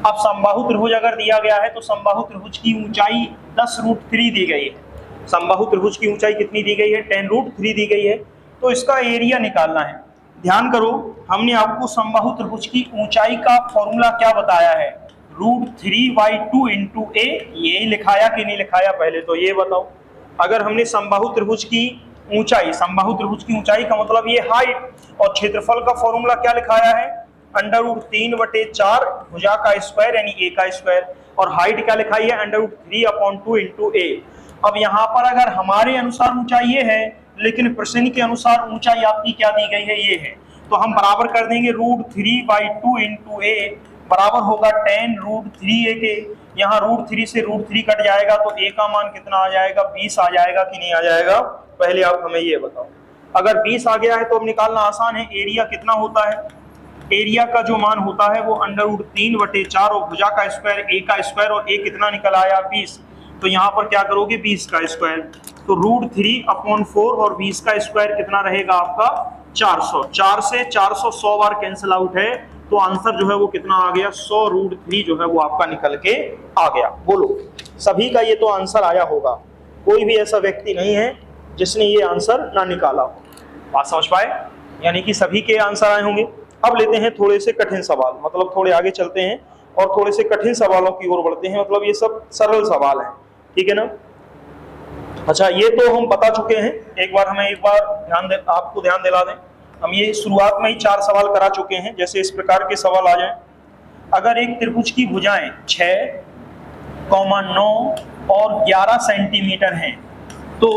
अब समबाहु त्रिभुज अगर दिया गया है तो समबाहु त्रिभुज की ऊंचाई 10√3 दी गई है। समबाहु त्रिभुज की ऊंचाई कितनी दी गई है? 10√3 दी गई है। तो इसका एरिया निकालना है। ध्यान करो, हमने आपको समबाहु त्रिभुज की ऊंचाई का फॉर्मूला क्या बताया है? √3/2 × a। ये लिखाया कि नहीं लिखाया पहले तो ये बताओ। अगर हमने समबाहु त्रिभुज की ऊंचाई, समबाहु त्रिभुज की ऊंचाई का मतलब ये हाइट, और क्षेत्रफल का फॉर्मूला क्या लिखाया है? √3/4 भुजा का स्क्वायर यानी a का स्क्वायर, और हाइट क्या लिखाई है? √3/2 × a। अब यहाँ पर अगर हमारे अनुसार ऊंचाई ये है, लेकिन प्रश्न के अनुसार ऊंचाई आपकी क्या दी गई है? ये है। तो हम बराबर कर देंगे √3/2 × a बराबर होगा 10√3a के। यहाँ √3 से √3 कट जाएगा तो a का मान कितना आ जाएगा? 20 आ जाएगा कि नहीं आ जाएगा? पहले आप हमें ये बताओ। अगर 20 आ गया है तो अब निकालना आसान है। एरिया कितना होता है? एरिया का जो मान होता है वो √3/4 और भुजा का स्क्वायर a का स्क्वायर, और a कितना निकल आया? 20। तो यहाँ पर क्या करोगे? 20 का स्क्वायर, तो √3/4 और 20 का स्क्वायर कितना रहेगा आपका? 400। 4 से 400 100 बार कैंसिल आउट है, तो आंसर जो है वो कितना आ गया? 100√3 जो है वो आपका निकल के आ गया। बोलो सभी का ये तो आंसर आया होगा, कोई भी ऐसा व्यक्ति नहीं है जिसने ये आंसर ना निकाला हो। बात समझ पाए? यानी कि सभी के आंसर आए होंगे। अब लेते हैं थोड़े से कठिन सवाल, मतलब थोड़े आगे चलते हैं और थोड़े से कठिन सवालों की ओर बढ़ते हैं। मतलब ये सब सरल सवाल हैं, ठीक है ना? अच्छा, ये तो हम बता चुके हैं। एक बार आपको ध्यान दिला दें, हम ये शुरुआत में ही 4 सवाल करा चुके हैं। जैसे इस प्रकार के सवाल आ जाएं। अगर एक त्रिभुज की भुजाएं 6, 9 और 11 सेंटीमीटर हैं तो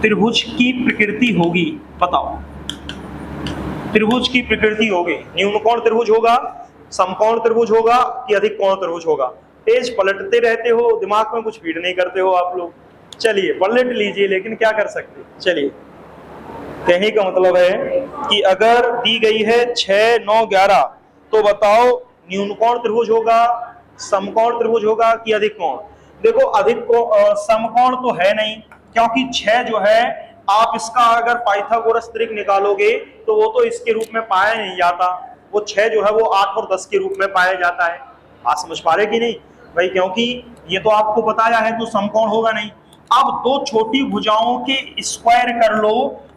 त्रिभुज की प्रकृति होगी, बताओ। त्रिभुज की प्रकृति होगी, न्यून कोण त्रिभुज होगा, समकोण त्रिभुज होगा कि अधिक कोण त्रिभुज होगा? पेज पलटते रहते हो, दिमाग में कुछ फीड नहीं करते हो आप लोग। चलिए पलट लीजिए, लेकिन क्या कर सकते। चलिए, कहने का मतलब है कि अगर दी गई है 6, 9, 11 तो बताओ न्यून कोण त्रिभुज होगा, समकोण त्रिभुज होगा कि अधिक कोण? देखो समकोण तो है नहीं, क्योंकि 6 जो है आप इसका अगर पाइथागोरस त्रिक निकालोगे तो वो तो इसके रूप में पाया नहीं जाता। वो 6 जो है वो 8 और 10 के रूप में पाया जाता है। आप समझ पा रहे कि नहीं भाई? क्योंकि ये तो आपको बताया है, तो समकोण होगा नहीं। अब 2 छोटी भुजाओं के स्क्वायर कर लो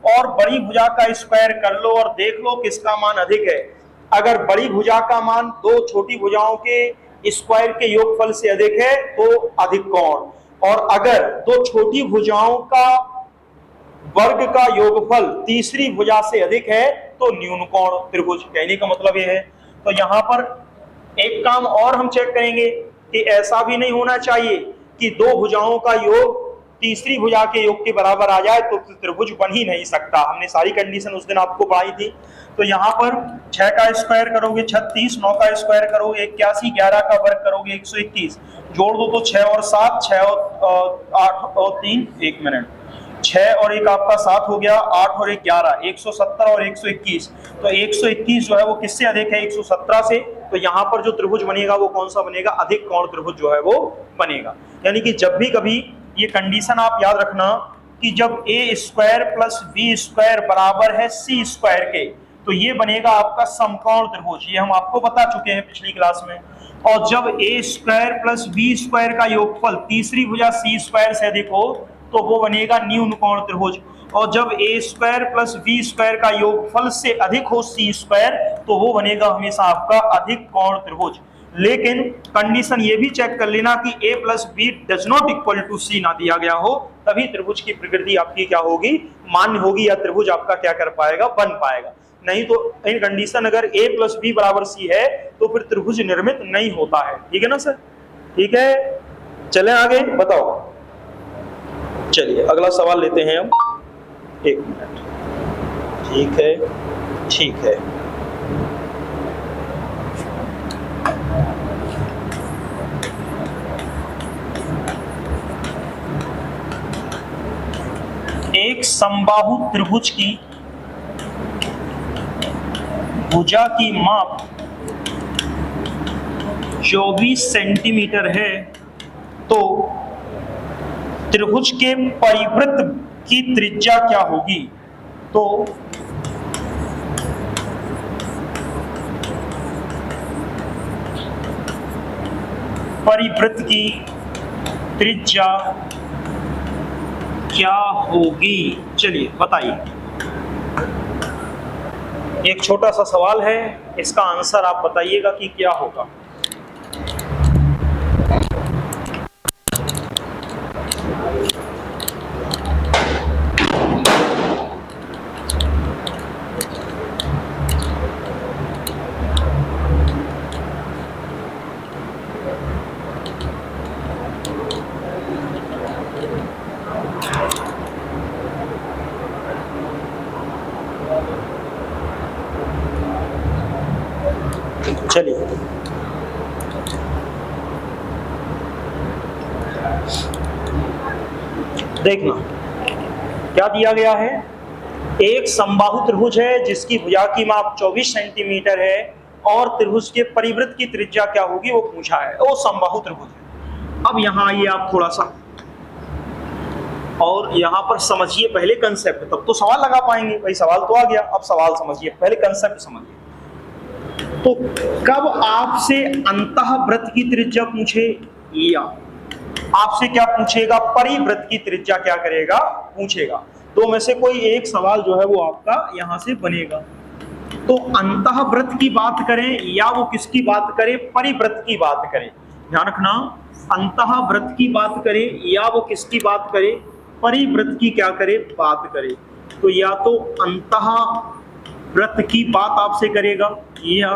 और बड़ी भुजा का स्क्वायर कर लो और देख लो किसका मान अधिक है। अगर बड़ी भुजा का मान 2 छोटी भुजाओं के स्क्वायर के योगफल से अधिक है तो अधिक कोण, और अगर 2 छोटी भुजाओं का वर्ग का योगफल तीसरी भुजा से अधिक है तो न्यून कोण त्रिभुज। कहने का मतलब यह है। तो यहां पर एक काम और हम चेक करेंगे कि ऐसा भी नहीं होना चाहिए कि 2 भुजाओं का योग तीसरी भुजा के योग के बराबर आ जाए, तो त्रिभुज बन ही नहीं सकता। हमने सारी कंडीशन उस दिन आपको पढ़ाई थी। तो यहाँ पर 6 का स्क्वायर करोगे 36, 9 का स्क्वायर करोगे 81, 11 का वर्ग करोगे 121, जोड़ दो तो 6 और 7, 6 और 8 और 3, 1 मिनट, 6 और 1 आपका 7 हो गया, 8 और 1 11, 170 और 121। तो 121 जो है वो किससे अधिक है? 117 से। तो यहाँ पर जो त्रिभुज बनेगा वो कौन सा बनेगा? अधिक कोण त्रिभुज जो है वो बनेगा। यानी कि जब भी कभी ये कंडीशन आप याद रखना कि जब ए स्क्वायर प्लस बी स्क्वायर बराबर है सी स्क्वायर के, तो ये बनेगा आपका समकोण त्रिभुज। ये हम आपको बता चुके हैं पिछली क्लास में। और जब ए स्क्वायर प्लस बी स्क्वायर का योगफल तीसरी भुजा सी स्क्वायर से अधिक हो तो वो बनेगा न्यून कोण त्रिभुज। और जब ए स्क्वायर प्लस बी स्क्वायर का योगफल से अधिक हो सी स्क्वायर तो वो बनेगा हमेशा आपका अधिक कोण त्रिभुज। लेकिन कंडीशन ये भी चेक कर लेना कि a plus b does not equal to c ना दिया गया हो, तभी त्रिभुज की प्रकृति आपकी क्या होगी, मान्य होगी, या त्रिभुज आपका क्या कर पाएगा, बन पाएगा। नहीं तो इन कंडीशन अगर a प्लस बी बराबर सी है तो फिर त्रिभुज निर्मित नहीं होता है। ठीक है ना सर? ठीक है, चले आगे, बताओ। चलिए अगला सवाल लेते हैं हम, एक मिनट। ठीक है, ठीक है। एक समबाहु त्रिभुज की भुजा की माप 24 सेंटीमीटर है, तो त्रिभुज के परिवृत्त की त्रिज्या क्या होगी? तो परिवृत्त की त्रिज्या क्या होगी? चलिए बताइए। एक छोटा सा सवाल है, इसका आंसर आप बताइएगा कि क्या होगा। चलिए देखना क्या दिया गया है। एक समबाहु त्रिभुज है जिसकी भुजा की माप 24 सेंटीमीटर है और त्रिभुज के परिवृत्त की त्रिज्या क्या होगी वो पूछा है। वो समबाहु त्रिभुज है। अब यहां आइए आप थोड़ा सा और यहां पर समझिए पहले कंसेप्ट, तब तो सवाल लगा पाएंगे। भाई सवाल तो आ गया, अब सवाल समझिए, पहले कंसेप्ट समझिए। तो कब आपसे अंतःवृत्त की त्रिज्या पूछे या आपसे क्या पूछेगा, परिवृत्त की त्रिज्या क्या करेगा, पूछेगा, दो में से कोई एक सवाल जो है वो आपका यहां से बनेगा। तो अंतःवृत्त की बात करें या वो किसकी बात करें, परिवृत्त की बात करें। ध्यान रखना, अंतःवृत्त की बात करें या वो किसकी बात करें, परिवृत्त की क्या करे, बात करे। तो या तो अंतःवृत्त की बात आपसे करेगा या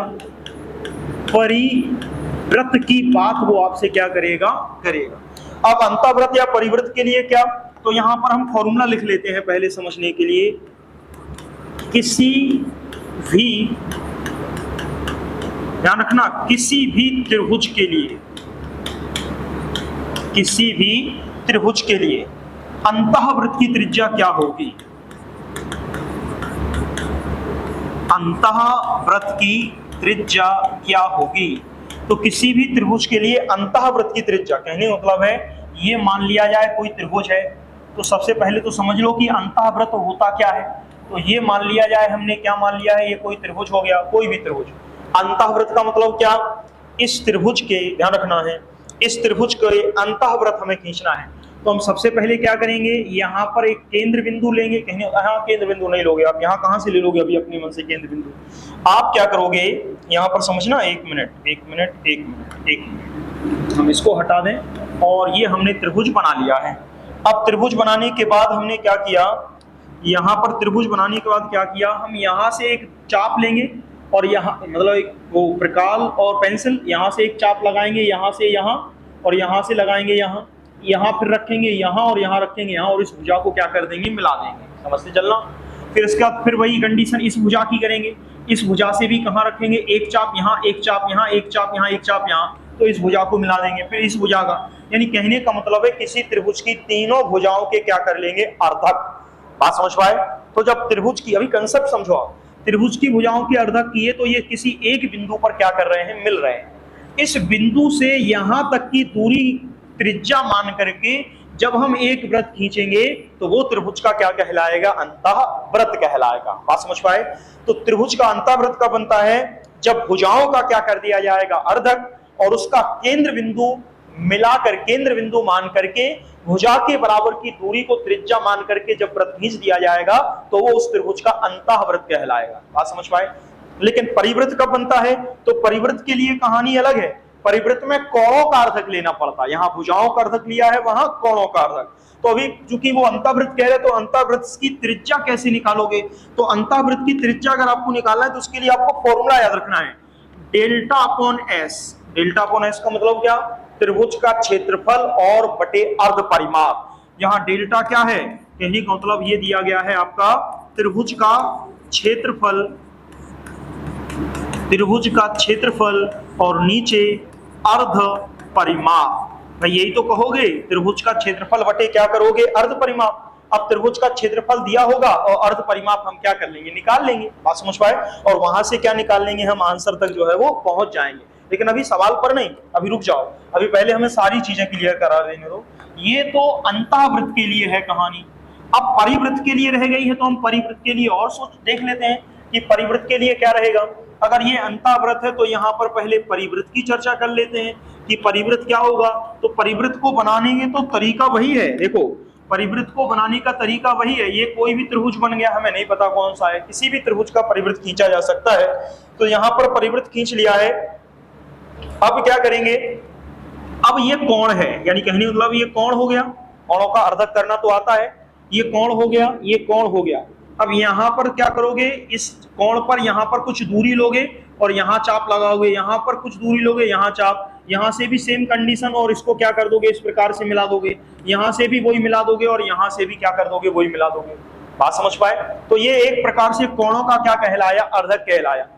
परिवृत्त की बात वो आपसे क्या करेगा, करेगा। अब अंतःवृत्त या परिवृत्त के लिए क्या, तो यहां पर हम फॉर्मूला लिख लेते हैं पहले समझने के लिए। किसी भी, ध्यान रखना, किसी भी त्रिभुज के लिए, किसी भी त्रिभुज के लिए अंतःवृत्त की त्रिज्या क्या होगी, अंतःवृत्त की त्रिज्या क्या होगी। तो किसी भी त्रिभुज के लिए अंतःवृत्त की त्रिज्या, कहने का मतलब है ये मान लिया जाए कोई त्रिभुज है, तो सबसे पहले तो समझ लो कि अंतःवृत्त होता क्या है। तो ये मान लिया जाए, हमने क्या मान लिया है, ये कोई त्रिभुज हो गया, कोई भी त्रिभुज। अंतःवृत्त का मतलब क्या, इस त्रिभुज के, ध्यान रखना है, इस त्रिभुज के अंतःवृत्त हमें खींचना है। तो हम सबसे पहले क्या करेंगे, यहाँ पर एक केंद्र बिंदु लेंगे। कहने यहाँ केंद्र बिंदु नहीं लोगे आप, यहाँ कहाँ से ले लोगे अभी अपने मन से केंद्र बिंदु। आप क्या करोगे यहाँ पर, समझना, एक मिनट एक मिनट एक मिनट एक मिनट, हम इसको हटा दें। और ये हमने त्रिभुज बना लिया है। अब त्रिभुज बनाने के बाद हमने क्या किया, यहाँ पर त्रिभुज बनाने के बाद क्या किया, हम यहाँ से एक चाप लेंगे और यहाँ मतलब एक वो प्रकाल और पेंसिल, यहाँ से एक चाप लगाएंगे, यहाँ से यहाँ, और यहाँ से लगाएंगे यहाँ, यहाँ फिर रखेंगे यहाँ, और यहाँ रखेंगे यहाँ, और इस भुजा को क्या कर देंगे, मिला देंगे। समझते चलना। फिर इसके बाद फिर वही कंडीशन इस भुजा की करेंगे। इस भुजा से भी कहाँ रखेंगे, एक चाप यहाँ, एक चाप यहाँ, एक चाप यहाँ, एक चाप यहाँ, तो इस भुजा को मिला देंगे। फिर इस भुजा का, यानी कहने का मतलब है किसी त्रिभुज की तीनों भुजाओं के क्या कर लेंगे, अर्धक। बात समझ पाए? तो जब त्रिभुज की, अभी कंसेप्ट समझो आप, त्रिभुज की भुजाओं के अर्धक किए तो ये किसी एक बिंदु पर क्या कर रहे हैं, मिल रहे हैं। इस बिंदु से यहां तक की दूरी त्रिज्या मान करके जब हम एक वृत्त खींचेंगे तो वो त्रिभुज का क्या कहलाएगा? अंतःवृत्त कहलाएगा। बात समझ पाए? तो त्रिभुज का अंतःवृत्त कब बनता है? जब भुजाओं का क्या कर दिया जाएगा? अर्धक, और उसका केंद्र बिंदु मिलाकर, केंद्र बिंदु मान करके भुजा के बराबर की दूरी को त्रिज्या मान करके जब वृत्त खींच दिया जाएगा तो वो उस त्रिभुज का अंतःवृत्त कहलाएगा। बात समझ पाए? लेकिन परिवृत्त कब बनता है? तो परिवृत्त के लिए कहानी अलग है। परिवृत्त में कोणों का अर्धक लेना पड़ता है। यहाँ भुजाओं का अर्धक लिया है, वहां कोणों का अर्धक। तो अभी चूंकि वो अंतःवृत्त कह रहे तो अंतःवृत्त की त्रिज्या कैसे निकालोगे? तो अंतःवृत्त की त्रिज्या अगर आपको निकालना है तो उसके लिए आपको फॉर्मूला याद रखना है, delta upon S. Delta upon S का मतलब क्या? त्रिभुज का क्षेत्रफल और बटे अर्ध परिमाप। यहाँ डेल्टा क्या है? कहने का मतलब ये दिया गया है आपका त्रिभुज का क्षेत्रफल, त्रिभुज का क्षेत्रफल और नीचे अर्ध परिमाप। भाई यही तो कहोगे, त्रिभुज का क्षेत्रफल बटे क्या करोगे? अर्ध परिमाप। अब त्रिभुज का क्षेत्रफल दिया होगा और अर्ध परिमाप हम क्या कर लेंगे? निकाल लेंगे। बात समझ पाए? और वहां से क्या निकाल लेंगे? हम आंसर तक जो है वो पहुंच जाएंगे। लेकिन अभी सवाल पर नहीं, अभी रुक जाओ, अभी पहले हमें सारी चीजें क्लियर करा देने दो। ये तो अंतःवृत्त के लिए है कहानी। अब परिवृत्त के लिए रह गई है तो हम परिवृत्त के लिए और सोच देख लेते हैं कि परिवृत्त के लिए क्या रहेगा। अगर ये अंतःवृत्त है तो यहाँ पर पहले परिवृत्त की चर्चा कर लेते हैं कि परिवृत्त क्या होगा। तो परिवृत्त को बनाने के तो तरीका वही है। देखो, परिवृत्त को बनाने का तरीका वही है। ये कोई भी त्रिभुज बन गया, हमें नहीं पता कौन सा है, किसी भी त्रिभुज का परिवृत्त खींचा जा सकता है। तो यहाँ पर परिवृत्त खींच लिया है। अब क्या करेंगे? अब ये कोण है, यानी कहने मतलब ये कोण हो गया। कोणों का अर्धक करना तो आता है। ये कोण हो गया, ये कोण हो गया। अब यहाँ पर क्या करोगे? इस कोण पर यहाँ पर कुछ दूरी लोगे और यहाँ चाप लगाओगे, यहाँ पर कुछ दूरी लोगे, यहाँ चाप, यहाँ से भी सेम कंडीशन, और इसको क्या कर दोगे? इस प्रकार से मिला दोगे। यहाँ से भी वही मिला दोगे और यहाँ से भी क्या कर दोगे? वही मिला दोगे। बात समझ पाए? तो ये एक प्रकार से कोणों का क्या कहलाया? अर्धक कहलाया।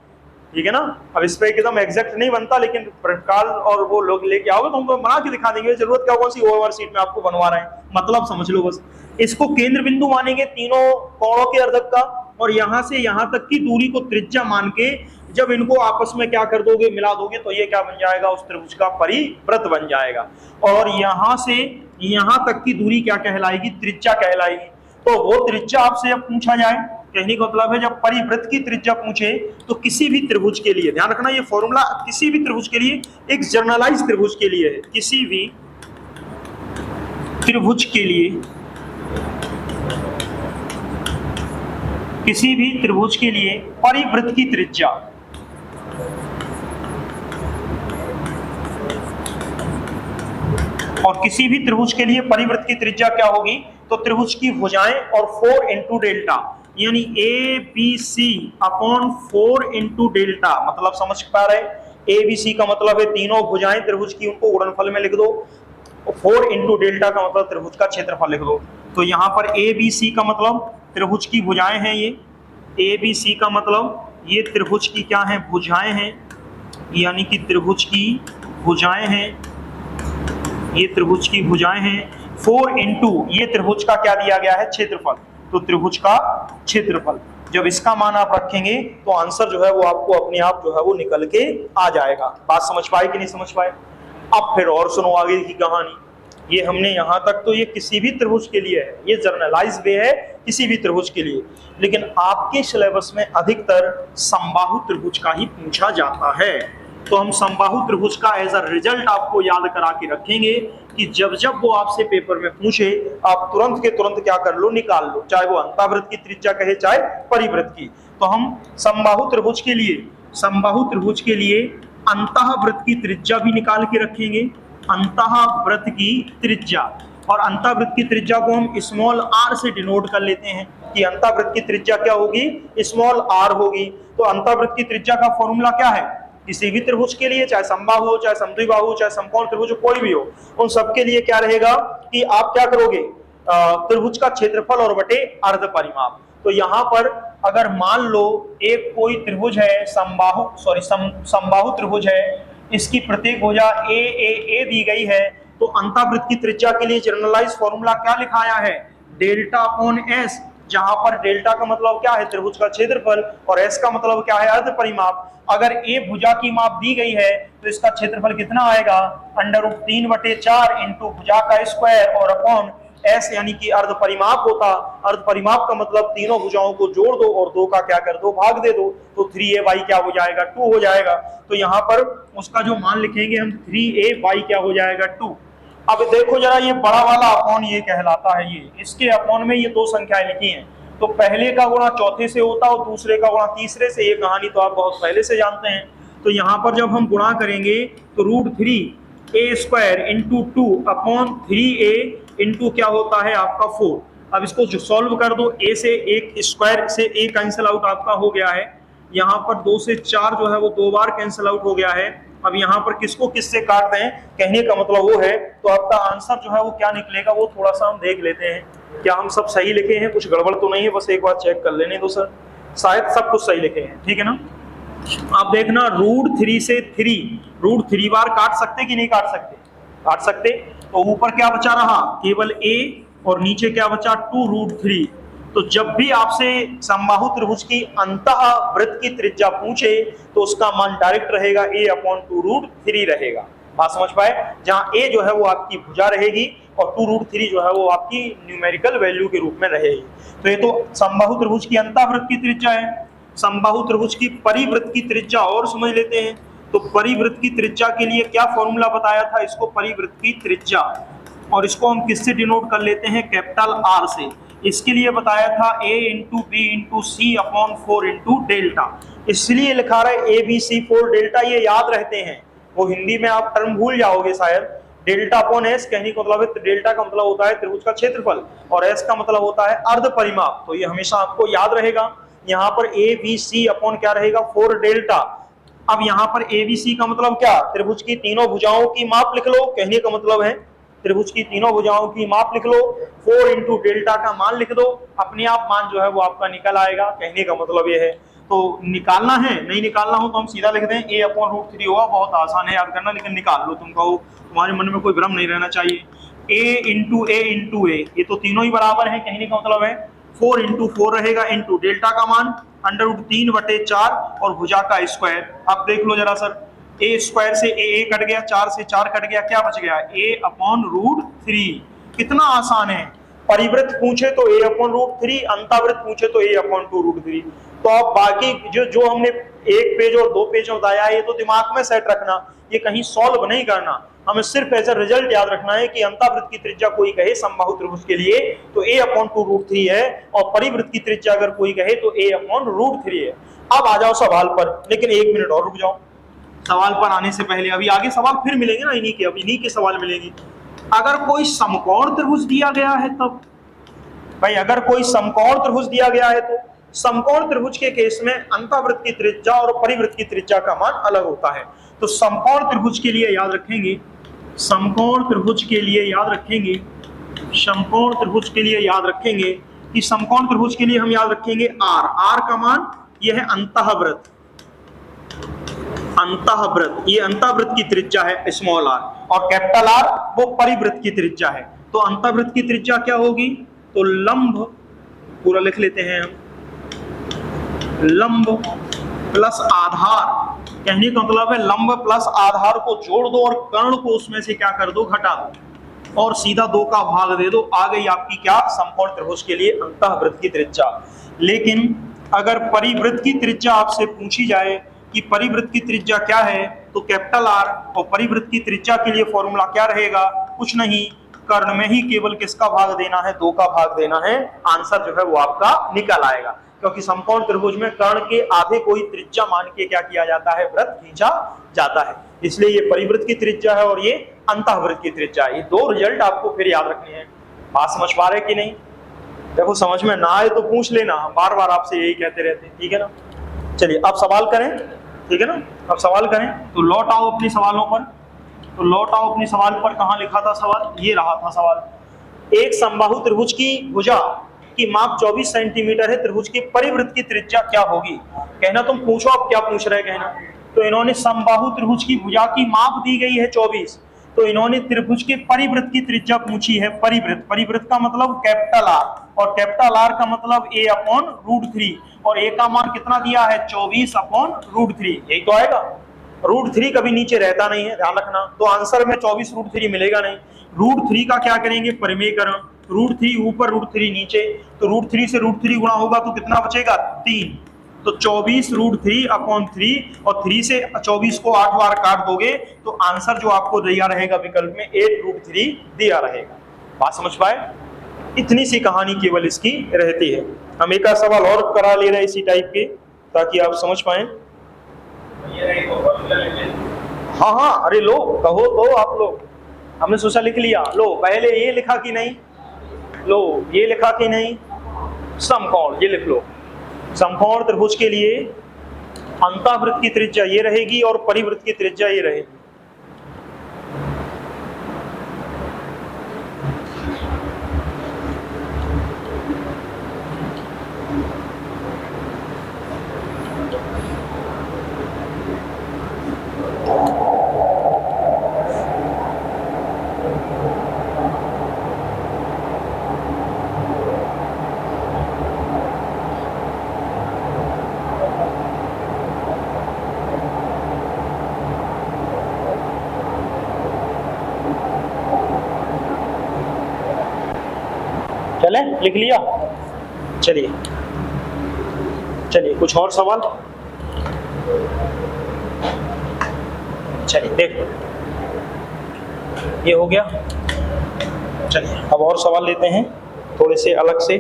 ठीक है ना? अब इस पे एकदम एग्जैक्ट नहीं बनता, लेकिन प्रकार और वो लोग लेके आओगे तो हमको बना के दिखा देंगे। जरूरत क्या, कौन सी ओवर सीट में आपको बनवा रहे हैं, मतलब समझ लो बस। इसको केंद्र बिंदु मानेंगे तीनों कोणों के अर्धक का, और यहां से यहां तक की दूरी को त्रिज्या मान के जब इनको आपस में क्या कर दोगे? मिला दोगे, तो ये क्या बन जाएगा? उस त्रिभुज का परिवृत्त बन जाएगा। और यहां से यहां तक की दूरी क्या कहलाएगी? त्रिज्या कहलाएगी। तो वो त्रिज्या आपसे अब पूछा जाए, कहने का मतलब है जब परिवृत्त की त्रिज्या पूछे तो किसी भी त्रिभुज के लिए ध्यान रखना, ये फॉर्मूला किसी भी त्रिभुज के लिए, एक जर्नलाइज त्रिभुज के लिए है। किसी भी त्रिभुज के लिए, किसी भी त्रिभुज के लिए परिवृत्त की त्रिज्या, और किसी भी त्रिभुज के लिए परिवृत्त की त्रिज्या क्या होगी? तो त्रिभुज की भुजाएं और 4 इंटू डेल्टा, यानी A B C upon 4 into delta. मतलब समझ पा रहे? ए बी सी का मतलब है तीनों भुजाएं त्रिभुज की, उनको गुणनफल में लिख दो। 4 इंटू डेल्टा का मतलब त्रिभुज का क्षेत्रफल लिख दो। तो यहाँ पर ए बी सी का मतलब त्रिभुज की भुजाएं हैं। ये ए बी सी का मतलब ये त्रिभुज की क्या है? भुजाएं हैं, यानी कि त्रिभुज की भुजाएं हैं, ये त्रिभुज की भुजाएं हैं। 4 इंटू ये त्रिभुज का क्या दिया गया है? क्षेत्रफल। तो त्रिभुज का क्षेत्रफल, जब इसका मान आप रखेंगे तो आंसर जो है वो आपको अपने आप जो है वो निकल के आ जाएगा। बात समझ पाए कि नहीं समझ पाए? अब फिर और सुनो आगे की कहानी। ये हमने यहाँ तक तो ये किसी भी त्रिभुज के लिए है, ये जर्नलाइज वे है किसी भी त्रिभुज के लिए। लेकिन आपके सिलेबस में अधिकतर समबाहु त्रिभुज का ही पूछा जाता है। तो हम समबाहु त्रिभुज का एज अ रिजल्ट आपको याद करा के रखेंगे कि जब जब वो आपसे पेपर में पूछे आप तुरंत के तुरंत क्या कर लो? निकाल लो, चाहे वो अंतःवृत्त की त्रिज्या कहे चाहे परिवृत्त की। तो हम समबाहु त्रिभुज के लिए, समबाहु त्रिभुज के लिए अंतःवृत्त की त्रिज्या भी निकाल के रखेंगे, अंतःवृत्त की त्रिज्या। और अंतःवृत्त की त्रिज्या को हम स्मॉल r से डिनोट कर लेते हैं कि अंतःवृत्त की त्रिज्या क्या होगी? स्मॉल r होगी। तो अंतःवृत्त की त्रिज्या का फॉर्मूला क्या है? किसी भी त्रिभुज के लिए, चाहे समबाहु हो, चाहे समद्विबाहु हो, चाहे समकोण त्रिभुज हो, कोई भी हो, उन सबके लिए क्या रहेगा कि आप क्या करोगे? त्रिभुज का क्षेत्रफल और बटे अर्ध परिमाप। तो यहाँ पर अगर मान लो एक कोई त्रिभुज है, समबाहु त्रिभुज है, इसकी प्रत्येक भुजा ए दी गई है, तो अंतःवृत्त की त्रिज्या के लिए जर्नलाइज फॉर्मूला क्या लिखाया है? डेल्टा अपॉन एस, जहां पर डेल्टा का मतलब क्या है, त्रिभुज का क्षेत्रफल, और एस का मतलब क्या है, अर्ध परिमाप। अगर ए भुजा की माप दी गई है तो इसका क्षेत्रफल कितना आएगा, √3/4 इंटू भुजा का स्क्वायर और अपॉन एस यानी कि अर्ध परिमाप होता। अर्ध परिमाप का मतलब तीनों भुजाओं को जोड़ दो और 2 का क्या कर दो, भाग दे दो, तो 3a/y क्या हो जाएगा, 2 हो जाएगा। तो यहाँ पर उसका जो मान लिखेंगे हम 3a/y क्या हो जाएगा, 2। अब देखो जरा, ये बड़ा वाला अपॉन ये कहलाता है, ये इसके अपॉन में ये 2 संख्याएं लिखी हैं, तो पहले का गुणा चौथे से होता और दूसरे का गुणा तीसरे से। ये कहानी तो आप बहुत पहले से जानते हैं। तो यहाँ पर जब हम गुणा करेंगे तो √3a² into 2 upon 3a into क्या होता है आपका 4। अब इसको जो सॉल्व कर दो, a से 1 स्क्वायर से a कैंसिल आउट आपका हो गया है, यहाँ पर 2 से 4 जो है वो 2 बार कैंसिल आउट हो गया है। अब यहाँ पर किसको किससे काट दें, कहने का मतलब वो है, तो आपका आंसर जो है वो क्या निकलेगा वो थोड़ा सा हम देख लेते हैं। क्या हम सब सही लिखे हैं, कुछ गड़बड़ तो नहीं है, बस एक बार चेक कर लेने दो सर, शायद सब कुछ सही लिखे हैं, ठीक है ना। आप देखना √3 से 3 बार काट सकते कि नहीं काट सकते, काट सकते। तो ऊपर क्या बचा रहा, केवल a, और नीचे क्या बचा 2√3। तो जब भी आपसे समबाहु त्रिभुज की अंतः वृत्त की त्रिज्या पूछे तो उसका मान डायरेक्ट रहेगा a/2√3 रहेगा। बात समझ पाए, जहां a जो है वो आपकी भुजा रहेगी और 2√3 जो है वो आपकी न्यूमेरिकल वैल्यू के रूप में रहेगी। तो ये तो समबाहु त्रिभुज की अंतः वृत्त की त्रिज्या है। समबाहु त्रिभुज की परिवृत्त की त्रिज्या और समझ लेते हैं। तो परिवृत्त की त्रिज्या के लिए क्या फॉर्मूला बताया था, इसको परिवृत्त की त्रिज्या, और इसको हम किससे डिनोट कर लेते हैं, कैपिटल R से। इसके लिए बताया था a into B into C upon 4 into delta, इसलिए लिखा रहा है ABC4 डेल्टा। ये याद रहते हैं, वो हिंदी में आप टर्म भूल जाओगे शायद। डेल्टा अपॉन एस कहने का मतलब है, डेल्टा का मतलब होता है त्रिभुज का क्षेत्रफल और एस का मतलब होता है अर्ध परिमाप। तो ये हमेशा आपको याद रहेगा। यहाँ पर ABC अपॉन क्या रहेगा, 4 डेल्टा। अब यहाँ पर ABC का मतलब क्या, त्रिभुज की तीनों भुजाओं की माप लिख लो, कहने का मतलब है त्रिभुज की तीनों भुजाओं की माप लिख लो, 4 इंटू डेल्टा का मान लिख दो, अपने आप मान जो है वो आपका निकल आएगा। कहने का मतलब ये है, तो निकालना है, नहीं निकालना हो तो हम सीधा लिख दें a/√3 होगा, बहुत आसान है याद करना, लेकिन निकाल लो, तुम कहो, तुम्हारे मन में कोई भ्रम नहीं रहना चाहिए। a इंटू a, ये तो तीनों ही बराबर है, कहने का मतलब है 4 इंटू 4 रहेगा, इंटू डेल्टा का मान √3/4 और भुजा का स्क्वायर। अब देख लो जरा सर, a² से a कट गया, 4 से 4 कट गया, क्या बच गया, a/√3। कितना आसान है। परिवृत्त पूछे तो a/√3, अंतःवृत्त पूछे तो a/2√3। तो अब बाकी जो हमने 1 पेज और 2 पेज बताया है, ये तो दिमाग में सेट रखना, ये कहीं सॉल्व नहीं करना, हमें सिर्फ ऐसा रिजल्ट याद रखना है कि अंतःवृत्त की त्रिज्या कोई कहे समबाहु त्रिभुज के लिए तो a/2√3 है, और परिवृत्त की त्रिज्या अगर कोई कहे तो a/√3 है। अब आ जाओ सवाल पर, लेकिन 1 मिनट और रुक जाओ। सवाल पर आने से पहले अभी आगे सवाल फिर मिलेंगे ना, इन्हीं के सवाल मिलेंगे। अगर कोई समकोण त्रिभुज दिया गया है तब, भाई अगर कोई समकोण त्रिभुज दिया गया है तो समकोण त्रिभुज के केस में अंतःवृत्त की त्रिज्या और परिवृत्त की त्रिज्या का मान अलग होता है। तो समकोण त्रिभुज के लिए याद रखेंगे, समकोण त्रिभुज के लिए याद रखेंगे, समकोण त्रिभुज के लिए याद रखेंगे कि समकोण त्रिभुज के लिए हम याद रखेंगे R का मान, यह है अंतःवृत्त, अंतःवृत्त, ये अंतःवृत्त की त्रिज्या है स्मॉल r, और कैपिटल R वो परिवृत्त की त्रिज्या है। तो अंतःवृत्त की त्रिज्या क्या होगी, तो लंब, पूरा लिख लेते हैं हम, लंब प्लस आधार, कहने का मतलब है लंब प्लस आधार को जोड़ दो और कर्ण को उसमें से क्या कर दो, घटा दो, और सीधा 2 का भाग दे दो, आ गई आपकी क्या, समकोण त्रिभुज के लिए अंतःवृत्त की त्रिज्या। लेकिन अगर परिवृत्त की त्रिज्या आपसे पूछी जाए कि परिवृत्त की त्रिज्या क्या है, तो कैपिटल R, और परिवृत्त की त्रिज्या के लिए फॉर्मूला क्या रहेगा, कुछ नहीं, कर्ण में ही केवल किसका भाग देना है, 2 का भाग देना है, आंसर जो है वो आपका निकल आएगा। क्योंकि समकोण त्रिभुज में कर्ण के आधे को ही त्रिज्या मान के क्या किया जाता है, वृत्त खींचा जाता है, इसलिए ये परिवृत्त की त्रिज्या है और ये अंतःवृत्त की त्रिज्या है। ये 2 रिजल्ट आपको फिर याद रखने हैं। बात समझ पा रहे कि नहीं, देखो समझ में ना आए तो पूछ लेना, बार बार आपसे यही कहते रहते हैं, ठीक है ना। चलिए अब सवाल करें, ठीक है ना, अब सवाल करें। तो लौट आओ अपने सवालों पर, तो लौट आओ अपने सवाल पर। कहाँ लिखा था सवाल, ये रहा था सवाल। एक समबाहु त्रिभुज की भुजा की माप 24 सेंटीमीटर है, त्रिभुज की परिवृत्त की त्रिज्या क्या होगी। कहना तुम पूछो अब क्या पूछ रहे कहना। तो इन्होंने समबाहु त्रिभुज की भुजा की माप दी गई है 24, तो इन्होंने त्रिभुज के परिवृत्त की त्रिज्या पूछी है। परिवृत्त, परिवृत्त का मतलब कैपिटल आर, और कैपिटल आर का मतलब a अपॉन रूट 3, और a का मान कितना दिया है 24 अपॉन रूट 3, यही तो आएगा। रूट 3 कभी नीचे रहता नहीं है, ध्यान रखना। तो आंसर में 24 रूट 3 मिलेगा नहीं। रूट 3 का क्या करेंगे, परिमेयकरण, रूट 3 ऊपर रूट 3 नीचे, तो रूट 3 से रूट 3 गुणा होगा तो कितना बचेगा 3, तो 24 रूट 3 अपॉन 3, और 3 से 24 को 8 बार काट दोगे तो आंसर जो आपको दिया रहेगा विकल्प में 8 रूट 3 दिया रहेगा। बात समझ पाए? इतनी सी कहानी केवल इसकी रहती है। हम एक सवाल और करा ले रहे हैं इसी टाइप के, ताकि आप समझ पाए। हाँ हाँ, अरे लो, कहो तो आप लोग, हमने सोचा लिख लिया। लो, पहले ये लिखा कि नहीं, लो ये लिखा कि नहीं, समकोण, ये लिख लो। समकोण त्रिभुज के लिए अंतःवृत्त की त्रिज्या ये रहेगी और परिवृत्त की त्रिज्या ये रहेगी। चले, लिख लिया? चलिए चलिए, कुछ और सवाल? चलिए देखो, ये हो गया। चलिए अब और सवाल लेते हैं थोड़े से अलग से।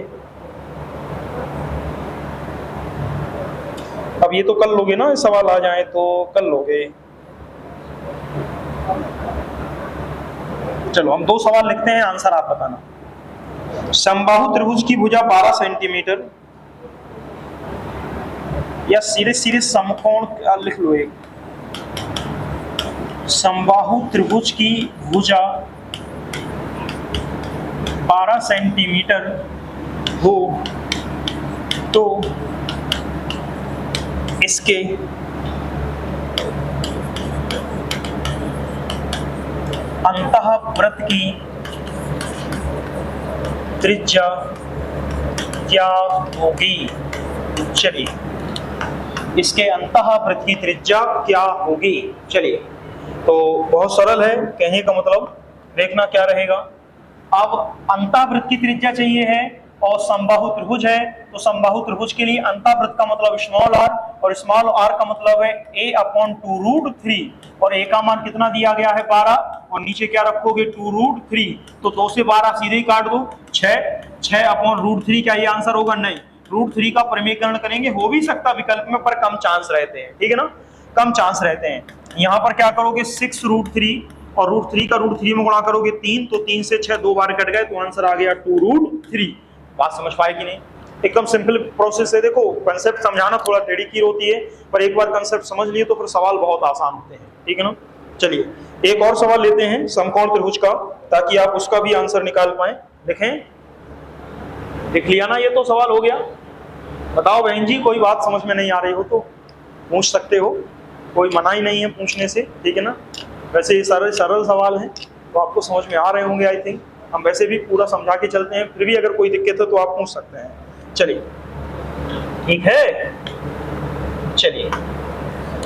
अब ये तो कर लोगे ना, सवाल आ जाए तो कर लोगे। चलो हम 2 सवाल लिखते हैं, आंसर आप बताना। समबाहु त्रिभुज की भुजा 12 सेंटीमीटर, या सीधे सीधे समकोण लिख लो एक। समबाहु त्रिभुज की भुजा 12 सेंटीमीटर हो तो इसके अंतःवृत्त की त्रिज्या क्या होगी? चलिए, इसके अंतःवृत्त की त्रिज्या क्या होगी? चलिए, तो बहुत सरल है, कहने का मतलब देखना क्या रहेगा। अब अंतःवृत्त की त्रिज्या चाहिए है और समबाहु त्रिभुज है, तो समबाहु त्रिभुज के लिए अंतःवृत्त का मतलब स्मॉल आर, और स्मॉल आर का मतलब है a अपॉन 2 रूट 3, और a का मान कितना दिया गया है 12, और नीचे क्या रखोगे 2 रूट 3, तो 2 से 12 सीधे ही काट दो, 6 अपॉन रूट 3, क्या ये आंसर होगा? नहीं, रूट 3 का परिमेयकरण करेंगे, हो भी सकता विकल्प में, पर कम चांस रहते हैं, ठीक है ना, कम चांस रहते हैं। यहाँ पर क्या करोगे 6 रूट 3, और रूट 3 का रूट 3 में गुणा करोगे 3, तो 3 से 6 2 बार कट गए, तो आंसर आ गया 2 रूट 3। बात समझ पाए कि नहीं? एकदम सिंपल प्रोसेस है। देखो, कंसेप्ट समझाना थोड़ा टेढ़ी की होती है, पर एक बार कंसेप्ट समझ लिए तो फिर सवाल बहुत आसान होते हैं, ठीक है ना। चलिए एक और सवाल लेते हैं समकोण त्रिभुज का, ताकि आप उसका भी आंसर निकाल पाए। देखें, देख लिया ना, ये तो सवाल हो गया। बताओ बहन जी, कोई बात समझ में नहीं आ रही हो तो पूछ सकते हो, कोई मना ही नहीं है पूछने से, ठीक है ना। वैसे ये सरल सरल सवाल हैं, तो आपको समझ में आ रहे होंगे आई थिंक। हम वैसे भी पूरा समझा के चलते हैं, फिर भी अगर कोई दिक्कत है तो आप पूछ सकते हैं। चलिए ठीक है, चलिए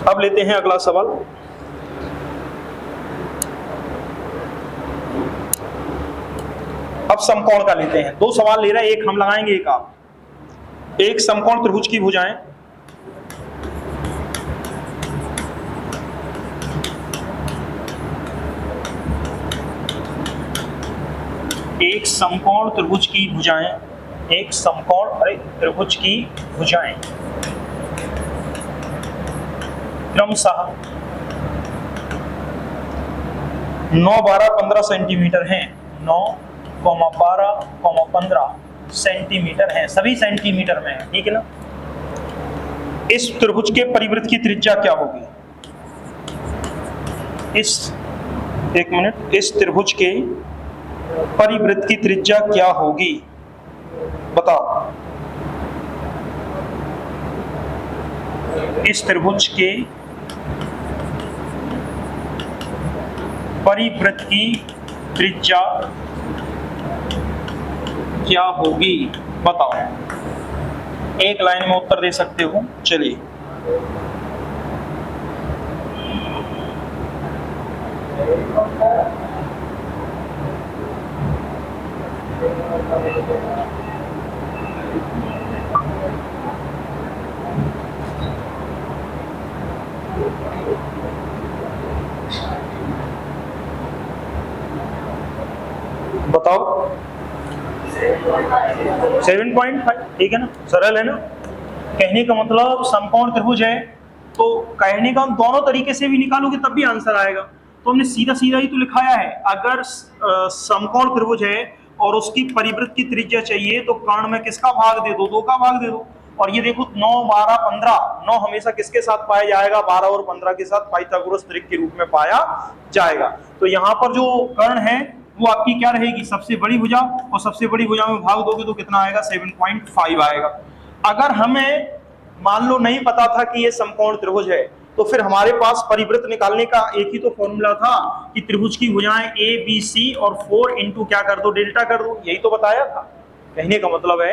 अब लेते हैं अगला सवाल। अब समकोण का लेते हैं, 2 सवाल ले रहे हैं, एक हम लगाएंगे एक आप। एक समकोण त्रिभुज की भुजाएं एक समकोण त्रिभुज की भुजाएं, एक समकोण त्रिभुज की भुजाएं क्रमशः 9, 12, 15 सेंटीमीटर हैं। 9, 12, 15 सेंटीमीटर हैं, सभी सेंटीमीटर में है, ठीक है ना। इस त्रिभुज के परिवृत्त की त्रिज्या क्या होगी? एक मिनट, इस त्रिभुज के परिवृत्त की त्रिज्या क्या होगी? बताओ। इस त्रिभुज के परिवृत्त की त्रिज्या क्या होगी बताओ। एक लाइन में उत्तर दे सकते हो। चलिए बताओ। 7.5 ठीक है ना, सरल है ना। कहने का मतलब समकोण त्रिभुज है, तो कहने का हम दोनों तरीके से भी निकालोगे तब भी आंसर आएगा। तो हमने सीधा सीधा ही तो लिखाया है, अगर समकोण त्रिभुज है और उसकी परिवृत्त की त्रिज्या चाहिए तो कर्ण में किसका भाग दे दो, 2 का भाग दे दो। और ये देखो 9, 12, 15, 9 हमेशा किसके साथ पाया जाएगा, 12 और 15 के साथ पाइथागोरस त्रिक के रूप में पाया जाएगा। तो यहाँ पर जो कर्ण है वो आपकी क्या रहेगी, सबसे बड़ी भुजा, और सबसे बड़ी भुजा में भाग दोगे तो कितना आएगा, 7.5 आएगा। अगर हमें मान लो नहीं पता था कि ये समकोण त्रिभुज है, तो फिर हमारे पास परिवृत्त निकालने का एक ही तो फॉर्मूला था कि त्रिभुज की भुजाएं ए बी सी और 4 इंटू क्या कर दो, डेल्टा कर दो। यही तो बताया था, कहने का मतलब है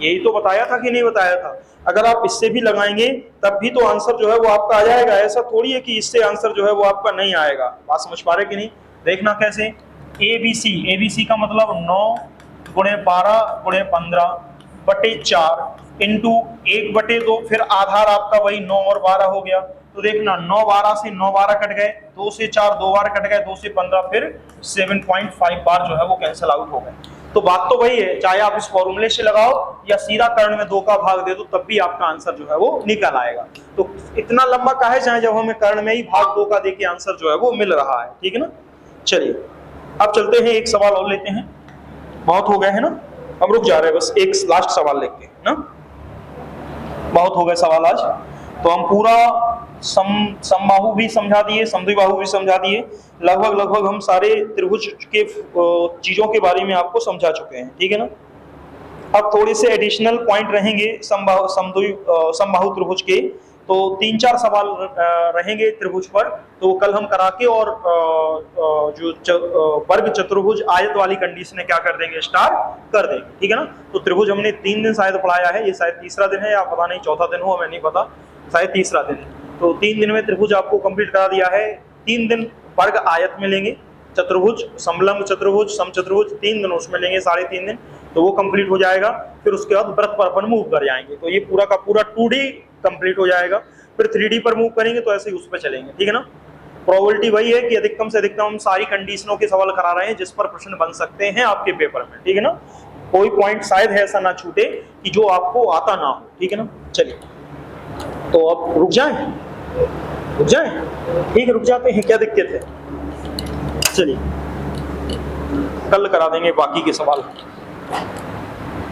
यही तो बताया था कि नहीं बताया था। अगर आप इससे भी लगाएंगे तब भी तो आंसर जो है वो आपका आ जाएगा। ऐसा थोड़ी है कि इससे आंसर जो है वो आपका नहीं आएगा। बात समझ पा रहे कि नहीं, देखना कैसे। ए बी सी का मतलब 9 गुणे 12 गुणे 15 बटे 4 इंटू 1/2, फिर आधार आपका वही 9 और 12 हो गया। तो देखना 9 12 से 9 12 कट गए, 2 से 4 2 बार कट गए, 2 से 15, फिर 7.5 बार जो है वो कैंसिल आउट हो गए। तो बात तो वही है, चाहे आप इस फॉर्मूले से लगाओ या सीधा कर्ण में 2 का भाग दे दो तब भी आपका आंसर जो है वो निकल आएगा। तो इतना लंबा काहे चाहे जब हमें कर्ण में ही भाग 2 का देके आंसर जो है वो मिल रहा है, ठीक है ना। चलिए अब चलते हैं, एक सवाल और लेते हैं। बहुत हो गए है ना, अब रुक जा रहे हैं, बस एक लास्ट सवाल लेते हैं ना। बहुत हो गए सवाल आज, तो हम पूरा समबाहु भी समझा दिए, समद्विबाहु भी समझा दिए, लगभग हम सारे त्रिभुज के चीजों के बारे में आपको समझा चुके हैं, ठीक है ना। अब थोड़े से एडिशनल पॉइंट रहेंगे समबाहु त्रिभुज के, तो 3-4 सवाल रहेंगे त्रिभुज पर, तो कल हम करा के और जो वर्ग चतुर्भुज आयत वाली कंडीशन है क्या कर देंगे, स्टार्ट कर देंगे, ठीक है ना। तो त्रिभुज हमने 3 दिन शायद पढ़ाया है, ये शायद तीसरा दिन है या पता नहीं चौथा दिन हो, हमें नहीं पता, शायद तीसरा दिन है। तो 3 दिन में त्रिभुज आपको कंप्लीट करा दिया है। 3 दिन वर्ग आयत में लेंगे, चतुर्भुज, समलंब चतुर्भुज, समचतुर्भुज 3 दिन उसमें लेंगे, 3.5 दिन, तो वो कंप्लीट हो जाएगा। फिर उसके बाद वृत्त पर अपन मूव कर जाएंगे, तो ये पूरा का पूरा 2D कंप्लीट हो जाएगा। फिर 3D पर मूव करेंगे तो ऐसे ही उस पर चलेंगे, ठीक है ना। प्रोबेबिलिटी वही है कि अधिकतम से अधिकतम हम सारी कंडीशनों के सवाल करा रहे हैं जिस पर प्रश्न बन सकते हैं आपके पेपर में, ठीक है ना। कोई पॉइंट शायद ऐसा ना छूटे कि जो आपको आता ना हो, ठीक है ना। चलिए तो अब रुक जाएं, ठीक है रुक जाते हैं, क्या दिक्कत है। चलिए कल करा देंगे बाकी के सवाल।